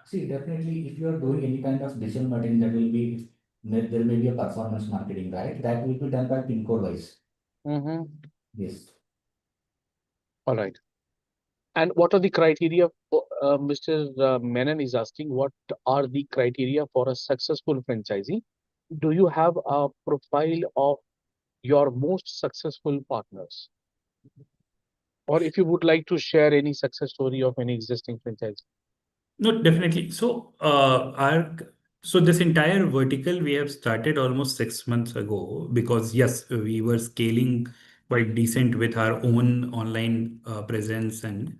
See, definitely, if you are doing any kind of digital marketing, there may be a performance marketing, right? That will be done by pin code wise. Mm-hmm. Yes. All right. And what are the criteria for, Mr. Menon is asking, what are the criteria for a successful franchisee? Do you have a profile of your most successful partners? Or if you would like to share any success story of any existing franchise? No, definitely. So, So this entire vertical we have started almost 6 months ago because yes, we were scaling quite decent with our own online presence and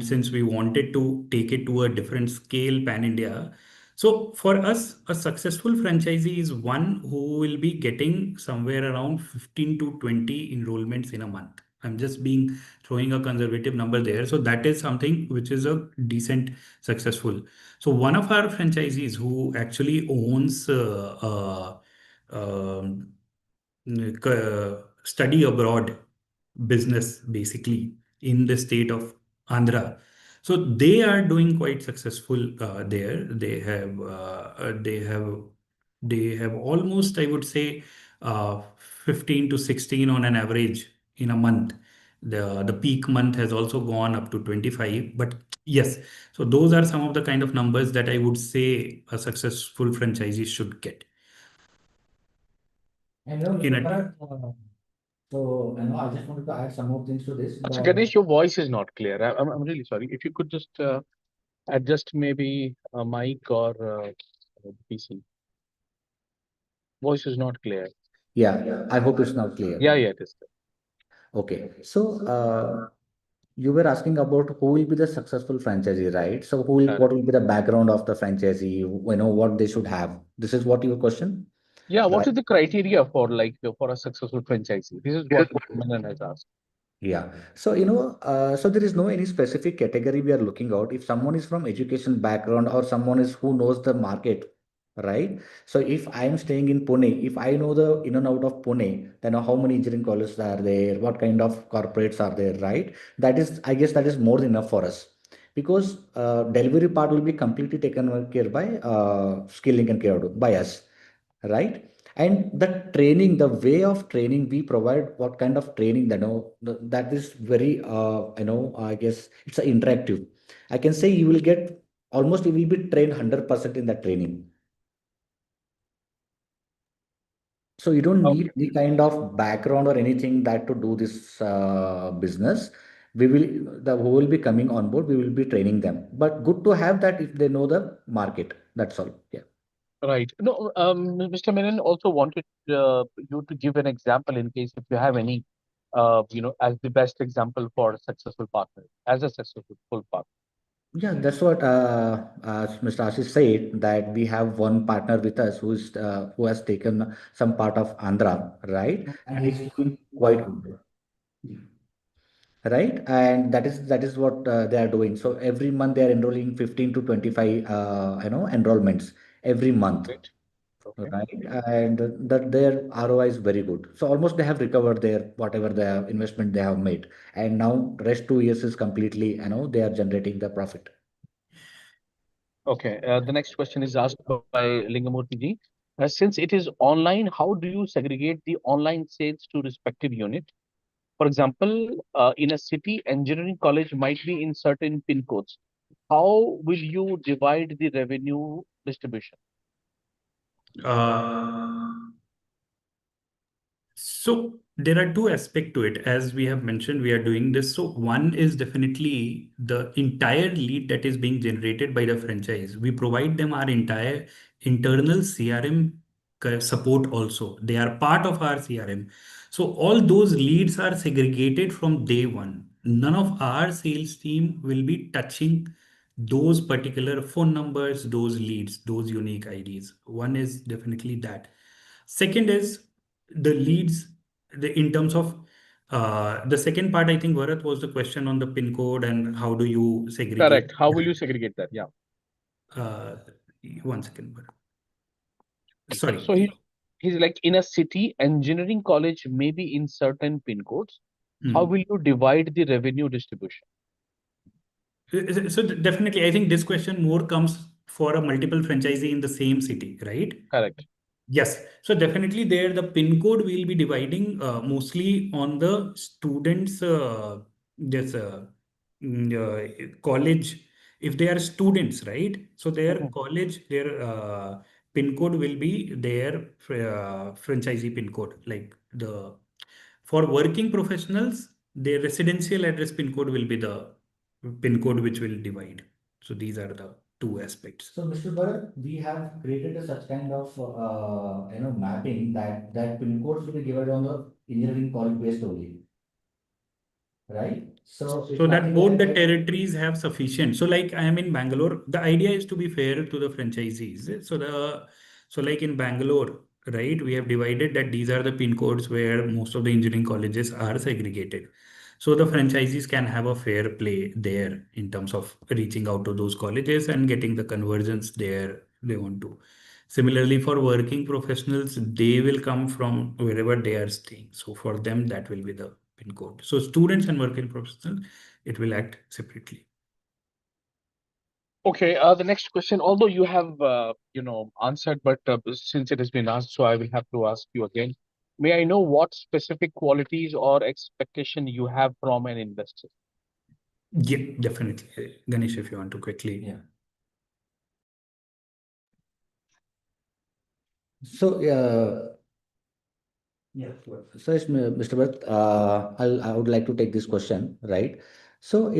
since we wanted to take it to a different scale pan India. So for us, a successful franchisee is one who will be getting somewhere around 15 to 20 enrollments in a month. I'm just being throwing a conservative number there. So that is something which is a decent successful. So one of our franchisees who actually owns um, study abroad business basically in the state of Andhra. So they are doing quite successful there. They have almost, I would say, 15 to 16 on an average in a month. The peak month has also gone up to 25. But yes, so those are some of the kind of numbers that I would say a successful franchisee should get And you know, in a Bharat, so you know, I just wanted to add some more things to this. So Ganesh, your voice is not clear. I'm really sorry. If you could just adjust maybe a mic or the PC. Voice is not clear. Yeah, I hope it's now clear. Yeah, it is. Okay, so you were asking about who will be the successful franchisee, right? So what will be the background of the franchisee? You know what they should have. This is what your question, Yeah, what right? is the criteria for for a successful franchisee? This is what Manan has asked. Yeah. So, so there is no any specific category we are looking out. If someone is from education background or someone is who knows the market, right? So if I'm staying in Pune, if I know the in and out of Pune, then how many engineering colleges are there, what kind of corporates are there, right? That is, I guess that is more than enough for us. Because delivery part will be completely taken care by skilling and care by us, right? And the training, the way of training we provide, what kind of training that that is very I guess it's a interactive. I can say you will get almost you will be trained 100% in that training. So you don't Okay. need any kind of background or anything that to do this business. We will the who will be coming on board, we will be training them, but good to have that if they know the market, that's all. Yeah. Right. No, Mr. Menon also wanted you to give an example in case if you have any, as the best example for a successful partner, as a successful partner. Yeah, that's what Mr. Ashish said, that we have one partner with us who has taken some part of Andhra, right? And he's doing quite good, right? And that is what they are doing. So every month they are enrolling 15 to 25 enrollments every month, Right. Okay. right? And that their ROI is very good. So almost they have recovered their whatever the investment they have made, and now rest 2 years is completely they are generating the profit. Okay. The next question is asked by Lingamurti ji. Since it is online, how do you segregate the online sales to respective unit? For example, in a city, engineering college might be in certain pin codes. How will you divide the revenue distribution? uh, So there are two aspects to it. As we have mentioned, we are doing this. So one is definitely the entire lead that is being generated by the franchise. We provide them our entire internal CRM support also. They are part of our CRM. So all those leads are segregated from day one. None of our sales team will be touching those particular phone numbers, those leads, those unique IDs. One is definitely that. Second is the leads in terms of the second part, I think, Bharat, was the question on the pin code and how do you segregate. Correct. How will you segregate that? Yeah. Uh, 1 second, Bharat. So Sorry. he's like in a city, engineering college may be in certain pin codes. How Hmm. will you divide the revenue distribution? So definitely, I think this question more comes for a multiple franchisee in the same city, right? Correct. Yes, so definitely there the pin code will be dividing mostly on the students this college if they are students, right? So their Mhm. college their pin code will be their franchisee pin code, like the for working professionals their residential address pin code will be the pin code which will divide. So these are the two aspects. So, Mr. Bharat, we have created such kind of mapping that pin codes will be given on the engineering college based only, right? So it's So that nothing both like the that. territories have sufficient. So like I am in Bangalore, the idea is to be fair to the franchisees. So like in Bangalore, right, we have divided that these are the pin codes where most of the engineering colleges are segregated. So the franchisees can have a fair play there in terms of reaching out to those colleges and getting the conversions there they want to. Similarly, for working professionals, they will come from wherever they are staying. So for them, that will be the pin code. So students and working professionals, it will act separately. Okay, the next question, although you have, answered, but since it has been asked, so I will have to ask you again. May I know what specific qualities or expectation you have from an investor? Yeah, definitely. Ganesh, if you want to quickly. Yeah. So, yeah, so it's Mr. Bharat, I would like to take this question, right? So,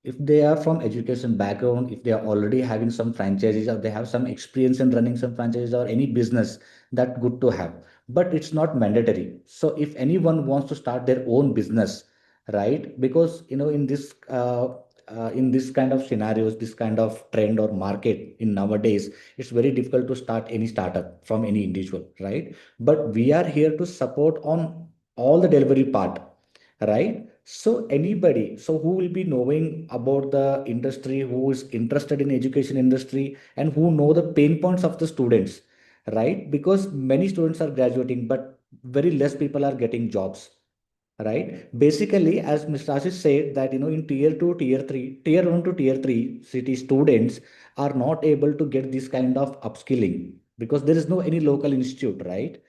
if they are from education background, if they are already having some franchises or they have some experience in running some franchises or any business, that good to have. But it's not mandatory. So if anyone wants to start their own business, right? Because in this kind of scenarios, this kind of trend or market in nowadays, it's very difficult to start any startup from any individual, right? But we are here to support on all the delivery part, right? So anybody, so who will be knowing about the industry, who is interested in education industry, and who know the pain points of the students, right? Because many students are graduating, but very less people are getting jobs, right? Basically, as Mr. Ashish said, that in tier 2, tier 3, tier 1 to tier 3 city, students are not able to get this kind of upskilling because there is no any local institute, right?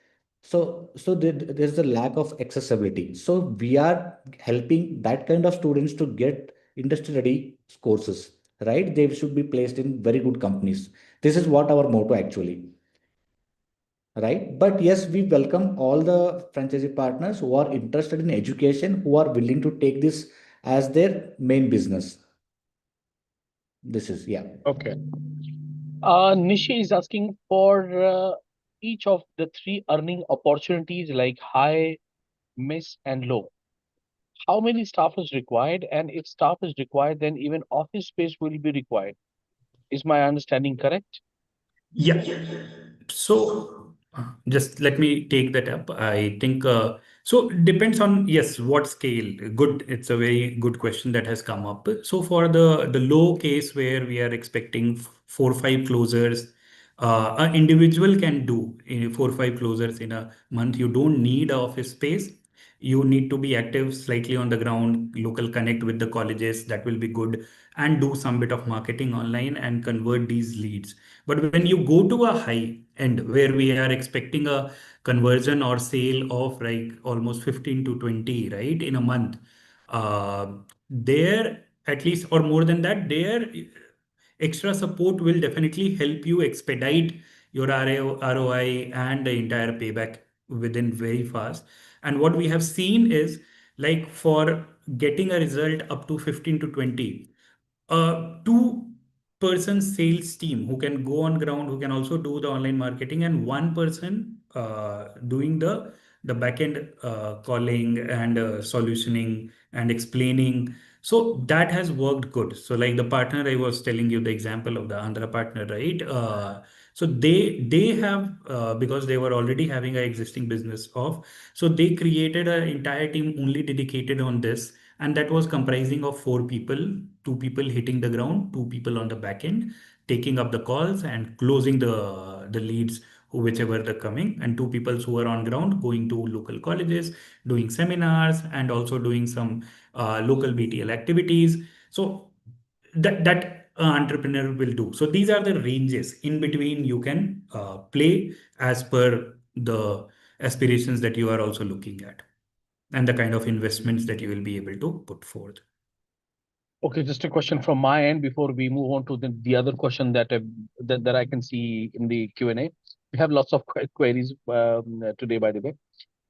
So there's a lack of accessibility. So we are helping that kind of students to get industry ready courses, right? They should be placed in very good companies. This is what our motto actually, right? But yes, we welcome all the franchisee partners who are interested in education, who are willing to take this as their main business. This is, yeah. Okay. Nishi is asking for each of the three earning opportunities like high, miss, and low. How many staff is required? And if staff is required, then even office space will be required. Is my understanding correct? Yeah. So just let me take that up. I think so depends on, yes, what scale. Good. It's a very good question that has come up. So for the low case where we are expecting 4 or 5 closers, an individual can do 4 or 5 closers in a month. You don't need a office space. You need to be active slightly on the ground, local connect with the colleges. That will be good, and do some bit of marketing online and convert these leads. But when you go to a high end where we are expecting a conversion or sale of like almost 15 to 20, right, in a month, uh, there at least or more than that, there extra support will definitely help you expedite your ROI and the entire payback within very fast. And what we have seen is like for getting a result up to 15 to 20, a two-person sales team who can go on ground, who can also do the online marketing, and one person doing the backend calling and solutioning and explaining. So that has worked good. So like the partner I was telling you the example of the Andhra partner, right? So they have because they were already having an existing business of, so they created an entire team only dedicated on this, and that was comprising of 4 people, 2 people hitting the ground, 2 people on the back end taking up the calls and closing the leads whichever they're coming, and 2 people who are on ground going to local colleges, doing seminars, and also doing some local BTL activities. So that entrepreneur will do. So these are the ranges in between you can play as per the aspirations that you are also looking at and the kind of investments that you will be able to put forth. Okay, just a question from my end before we move on to the other question that I can see in the Q&A. We have lots of queries today, by the way.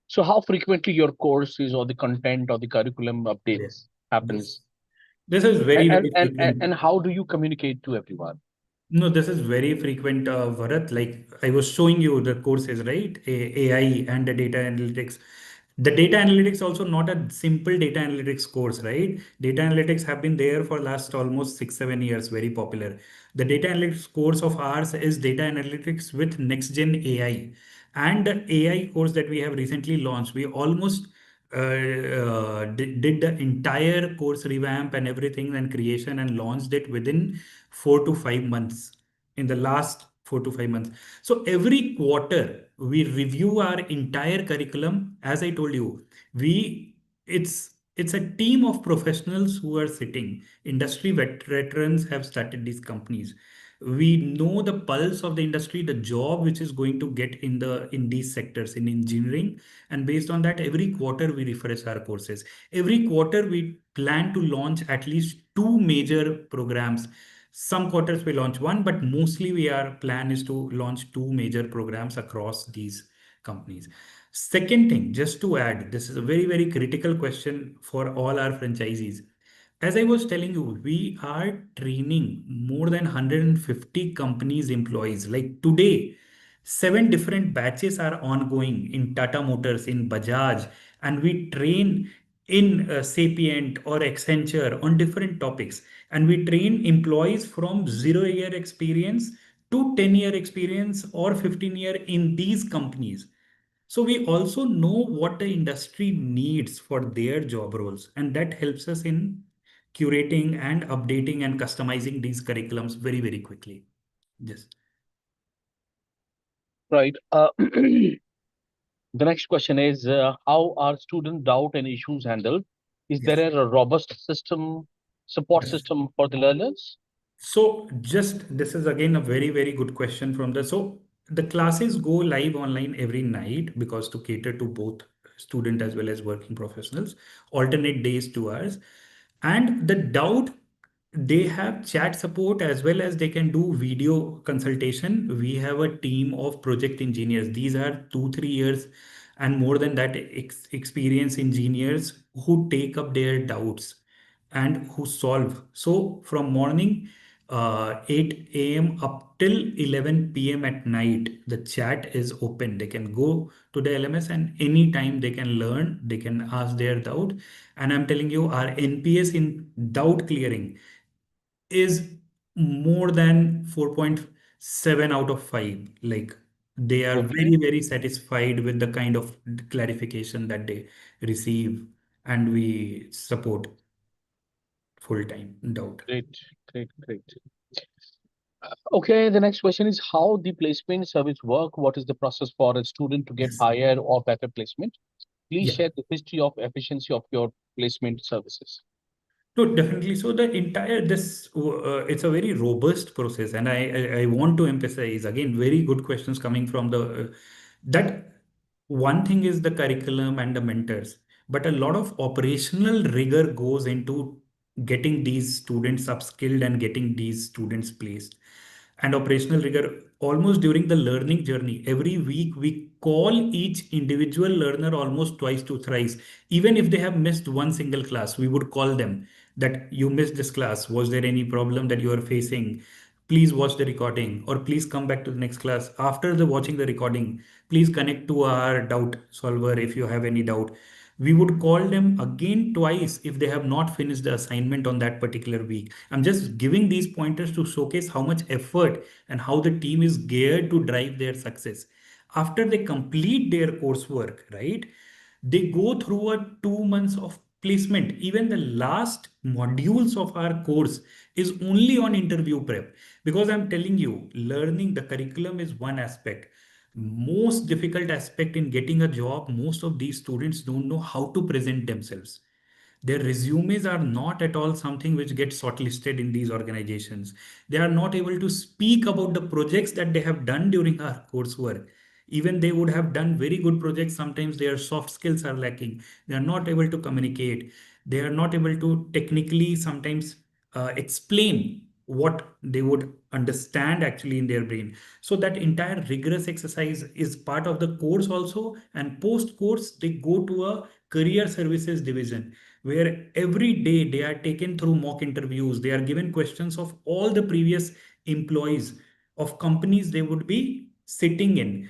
So how frequently your courses or the content or the curriculum Yes. updates happens? This is very, And very and and, frequent. and how do you communicate to everyone? No, this is very frequent, Bharat. Like I was showing you the courses, right? AI and the data analytics. The data analytics also not a simple data analytics course, right? Data analytics have been there for last almost 6, 7 years, very popular. The data analytics course of ours is data analytics with next gen AI. And the AI course that we have recently launched, we almost did the entire course revamp and everything and creation and launched it within 4 to 5 months, in the last 4 to 5 months. So every quarter we review our entire curriculum. As I told you, we it's a team of professionals who are sitting. Industry veterans have started these companies. We know the pulse of the industry, the job which is going to get in these sectors in engineering, and based on that, every quarter we refresh our courses. Every quarter we plan to launch at least two major programs. Some quarters we launch one, but mostly we our plan is to launch two major programs across these companies. Second thing, just to add, this is a very, very critical question for all our franchisees. As I was telling you, we are training more than 150 companies' employees. Like today, 7 different batches are ongoing in Tata Motors, in Bajaj, and we train in Sapient or Accenture on different topics. And we train employees from 0 year experience to 10 year experience or 15 year in these companies. So we also know what the industry needs for their job roles, and that helps us in curating and updating and customizing these curriculums very, very quickly. Yes. Right. The next question is, how are student doubt and issues handled? Is Yes. there a robust support Yes. system for the learners? So just this is again a very, very good question from the classes go live online every night because to cater to both student as well as working professionals, alternate days to ours. And the doubt, they have chat support as well as they can do video consultation. We have a team of project engineers. These are 2, 3 years and more than that experience engineers who take up their doubts and who solve. So from morning 8 a.m. up till 11 p.m. at night, the chat is open. They can go to the LMS and anytime they can learn, they can ask their doubt. And I'm telling you, our NPS in doubt clearing is more than 4.7 out of 5. Like they are Okay, very, very satisfied with the kind of clarification that they receive, and we support full time doubt. great, great, great. Okay, the next question is how the placement service work? What is the process for a student to get Yes. higher or better placement? Please Yeah. share the history of efficiency of your placement services. No, definitely. So the entire it's a very robust process, and I want to emphasize again very good questions coming from that one thing is the curriculum and the mentors, but a lot of operational rigor goes into getting these students upskilled and getting these students placed. And operational rigor almost during the learning journey. Every week we call each individual learner almost twice to thrice. Even if they have missed one single class, we would call them that you missed this class. Was there any problem that you are facing? Please watch the recording or please come back to the next class. After the watching the recording, please connect to our doubt solver if you have any doubt. We would call them again twice if they have not finished the assignment on that particular week. I'm just giving these pointers to showcase how much effort and how the team is geared to drive their success. After they complete their coursework, right? They go through a 2 months of placement. Even the last modules of our course is only on interview prep, because I'm telling you, learning the curriculum is one aspect. Most difficult aspect in getting a job, most of these students don't know how to present themselves. Their resumes are not at all something which gets shortlisted in these organizations. They are not able to speak about the projects that they have done during our coursework. Even they would have done very good projects, sometimes their soft skills are lacking. They are not able to communicate. They are not able to technically sometimes explain what they would understand actually in their brain. So that entire rigorous exercise is part of the course also. And post course, they go to a career services division where every day they are taken through mock interviews. They are given questions of all the previous employees of companies they would be sitting in.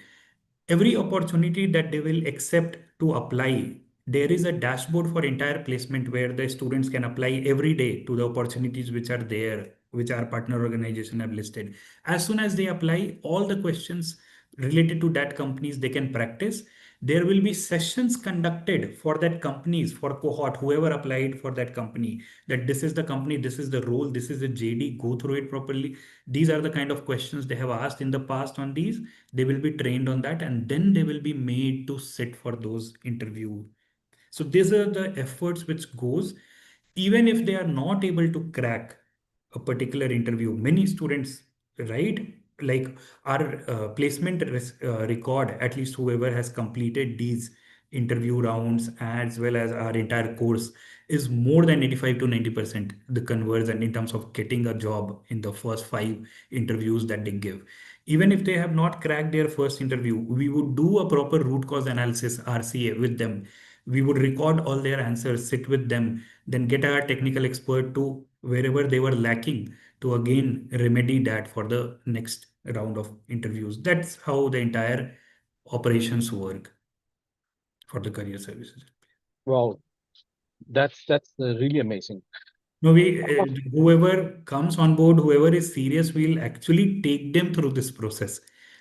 Every opportunity that they will accept to apply, there is a dashboard for entire placement where the students can apply every day to the opportunities which are there, which our partner organization have listed. As soon as they apply, all the questions related to that companies they can practice. There will be sessions conducted for that companies, for cohort, whoever applied for that company, that this is the company, this is the role, this is the JD, go through it properly. These are the kind of questions they have asked in the past on these. They will be trained on that, and then they will be made to sit for those interview. So these are the efforts which goes, even if they are not able to crack a particular interview. Many students, right, like our placement record, at least whoever has completed these interview rounds as well as our entire course, is more than 85 to 90% the conversion in terms of getting a job in the first 5 interviews that they give. Even if they have not cracked their first interview, we would do a proper root cause analysis, RCA, with them. We would record all their answers, sit with them, then get our technical expert to wherever they were lacking to again remedy that for the next round of interviews. That's how the entire operations work for the career services. Wow, that's really amazing. No, Apart- whoever comes on board, whoever is serious, we'll actually take them through this process.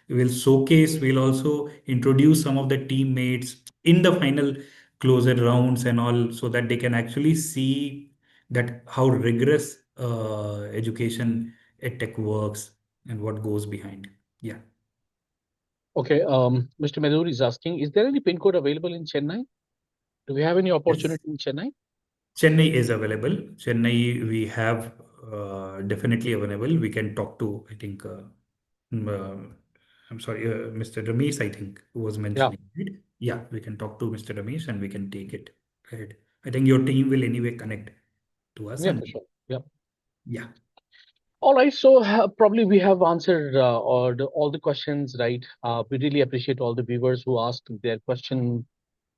We'll showcase, we'll also introduce some of the teammates in the final closer rounds and all, so that they can actually see that how rigorous education tech works and what goes behind. Yeah. Okay, Mr. Medur is asking, is there any pin code available in Chennai? Do we have any Yes. opportunity in Chennai? Chennai is available. Chennai, we have definitely available. We can talk to, I think, mm, I'm sorry, Mr. Ramesh, I think, who was mentioning it. Yeah, we can talk to Mr. Ramesh and we can take it ahead. I think your team will anyway connect to us. Yeah, And for sure. Yeah. yeah. All right, so probably we have answered all the questions, right? We really appreciate all the viewers who asked their question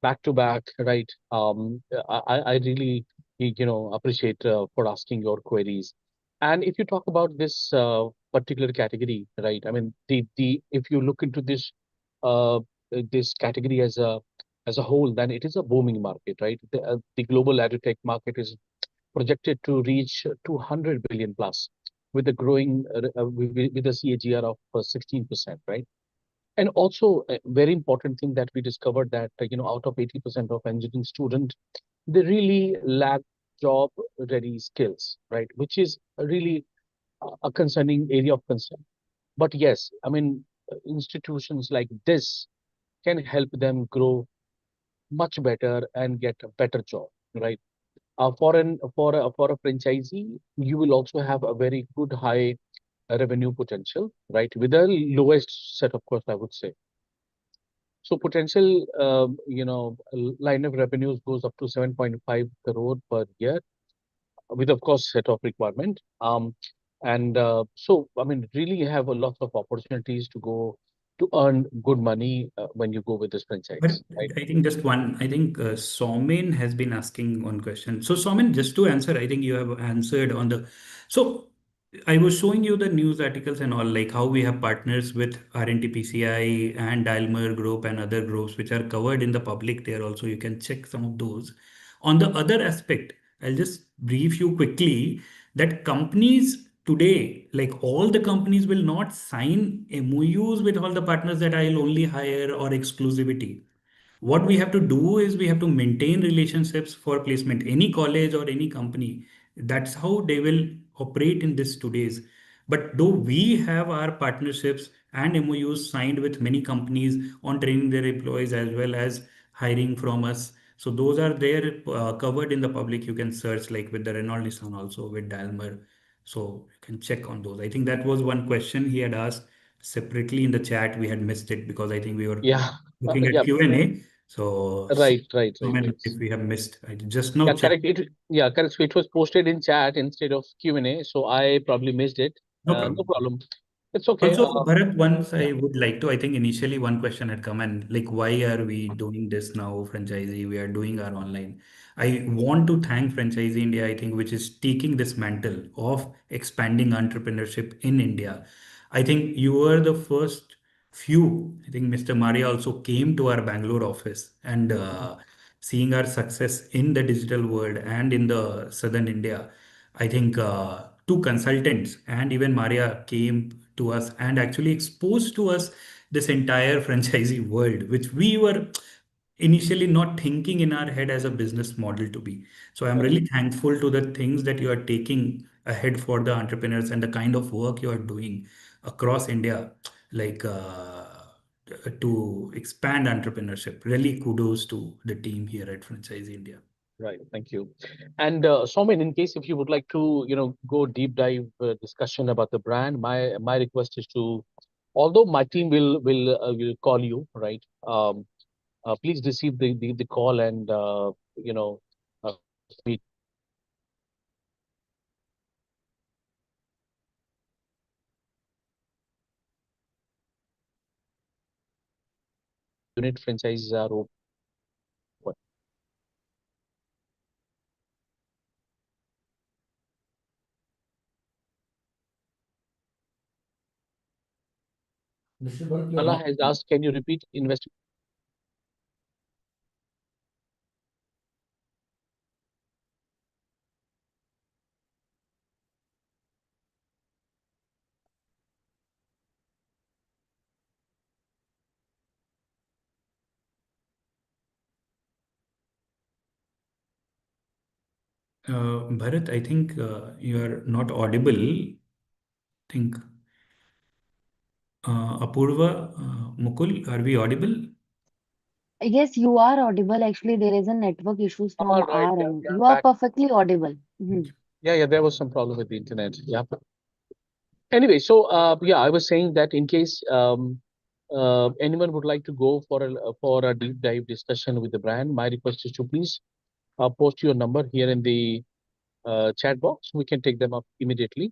back to back, right? I really, appreciate for asking your queries. And if you talk about this particular category, right? I mean, the if you look into this category as a whole, then it is a booming market, right? The global edutech market is projected to reach 200 billion plus, with a growing with a CAGR of 16%, right? And also a very important thing that we discovered that out of 80% of engineering students, they really lack job ready skills, right? Which is really a concerning area of concern. But yes, I mean, institutions like this can help them grow much better and get a better job, right? For a franchisee, you will also have a very good high revenue potential, right? With the lowest set of costs, I would say. So potential, line of revenues goes up to 7.5 crore per year, with of course set of requirement. And so I mean, really you have a lot of opportunities to go to earn good money when you go with this But franchise, right? I think just one, I think Somin has been asking one question. So Somin, just to answer, I think you have answered on the, so I was showing you the news articles and all, like how we have partners with RNTPCI and Dalmer Group and other groups which are covered in the public there also. You can check some of those. On the other aspect, I'll just brief you quickly that companies today, like all the companies will not sign MOUs with all the partners that I'll only hire or exclusivity. What we have to do is we have to maintain relationships for placement. Any college or any company, that's how they will operate in this today's. But though we have our partnerships and MOUs signed with many companies on training their employees as well as hiring from us. So those are there covered in the public. You can search like with the Renault Nissan also with Dalmer. So you can check on those. I think that was one question he had asked separately in the chat. We had missed it because I think we were Yeah, looking at yeah, Q&A. So, right. if we have missed, I just now Yeah, checked. correct. Correct. So it was posted in chat instead of Q&A, so I probably missed it. No No problem. problem. It's okay. Also, Bharat, once I would like to, I think initially one question had come and like, why are we doing this now, franchisee? We are doing our online. I want to thank Franchisee India, I think, which is taking this mantle of expanding entrepreneurship in India. I think you were the first few. I think Mr. Maria also came to our Bangalore office and seeing our success in the digital world and in the southern India. I think two consultants and even Maria came to us and actually exposed to us this entire franchisee world, which we were initially not thinking in our head as a business model to be. So I'm Right. really thankful to the things that you are taking ahead for the entrepreneurs and the kind of work you are doing across India, like to expand entrepreneurship. Really kudos to the team here at Franchise India. Right. Thank you. And Somin, in case if you would like to, go deep dive discussion about the brand, my request is to, although my team will call you, right? Please receive the call and meet unit franchises are open. Mr. Bharat, you're Allah not. has asked, can you repeat invest? Bharat, I think you are not audible. I think Apurva, Mukul, are we audible? Yes, you are audible. Actually, there is a network issues from All right. our Yeah, end. we are You are back. perfectly audible. Mhm. Yeah. There was some problem with the internet. Yeah. Anyway, so yeah, I was saying that in case anyone would like to go for a deep dive discussion with the brand, my request is to please post your number here in the chat box. We can take them up immediately.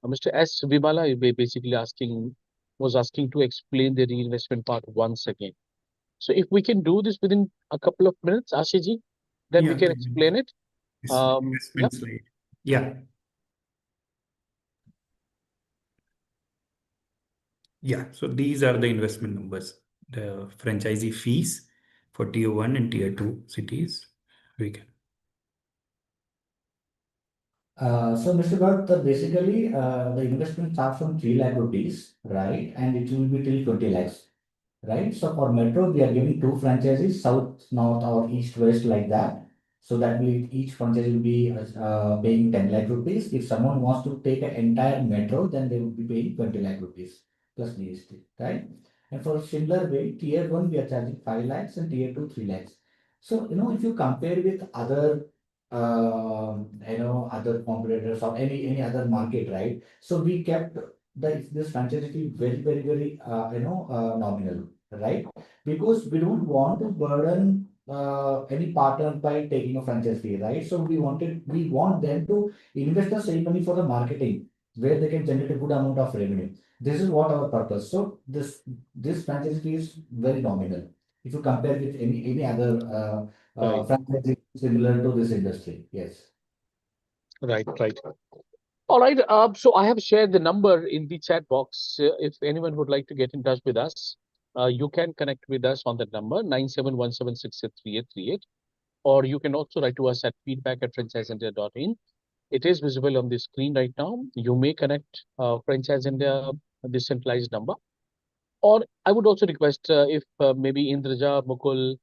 Mr. S. Vibala basically was asking to explain the reinvestment part once again. So if we can do this within a couple of minutes, Ashiji, then we Yeah, can explain it. this Yep. investment slide. Yeah, yeah. So these are the investment numbers, the franchisee fees for tier one and tier two cities. We can. So, Mr. Bhatt, basically, the investment starts from 3 lakh rupees, right? And it will be till 20 lakhs, right? So for Metro, we are giving two franchises, south, north, or east, west, like that. So that will each franchise will be paying 10 lakh rupees. If someone wants to take an entire Metro, then they will be paying 20 lakh rupees plus GST, right? And for similar way, tier one, we are charging 5 lakhs and tier two, 3 lakhs. So, if you compare with other competitors or any other market, right? So we kept this franchise fee very, very, very, nominal, right? Because we don't want to burden any partner by taking a franchise fee, right? So we want them to invest the same money for the marketing, where they can generate a good amount of revenue. This is what our purpose. So this franchise fee is very nominal if you compare with any other Right. franchise similar to this industry. Yes. Right. All right. So I have shared the number in the chat box. If anyone would like to get in touch with us, you can connect with us on that number 9717683838, or you can also write to us at feedback@franchiseindia.in. It is visible on the screen right now. You may connect Franchise India decentralized number, or I would also request if maybe Indraja, Mukul,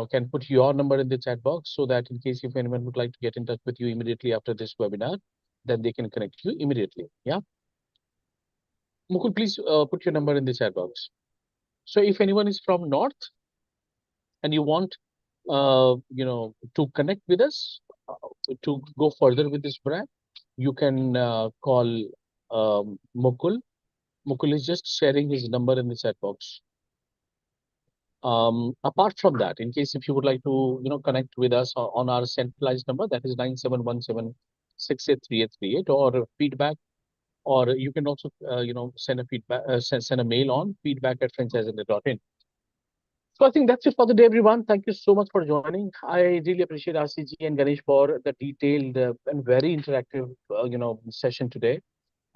can put your number in the chat box so that in case if anyone would like to get in touch with you immediately after this webinar, then they can connect you immediately. Yeah. Mukul, please put your number in the chat box. So if anyone is from North and you want, to connect with us, to go further with this brand, you can call Mukul. Mukul is just sharing his number in the chat box. Apart from that, in case if you would like to, connect with us on our centralized number, that is 9717683838, or feedback or you can also, send a feedback, send a mail on feedback@franchising.in. So I think that's it for the day, everyone. Thank you so much for joining. I really appreciate RCG and Ganesh for the detailed and very interactive, session today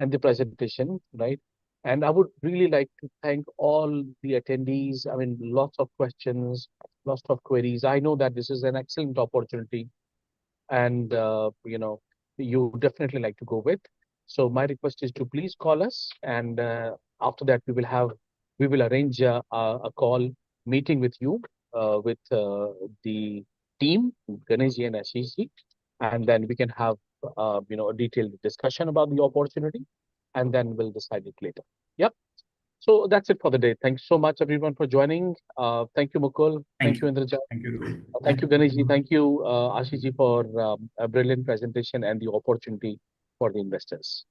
and the presentation, right? And I would really like to thank all the attendees. I mean, lots of questions, lots of queries. I know that this is an excellent opportunity, and you definitely like to go with. So my request is to please call us, and after that we will arrange a call meeting with you, with the team, Ganesh ji and Ashish ji, and then we can have a detailed discussion about the opportunity, and then we'll decide it later. Yep. So that's it for the day. Thanks so much, everyone, for joining. Thank you, Mukul. Thank you, Indrajit. Thank you. Thank you, Ganesh ji. Thank you, Ashish ji, for a brilliant presentation and the opportunity for the investors.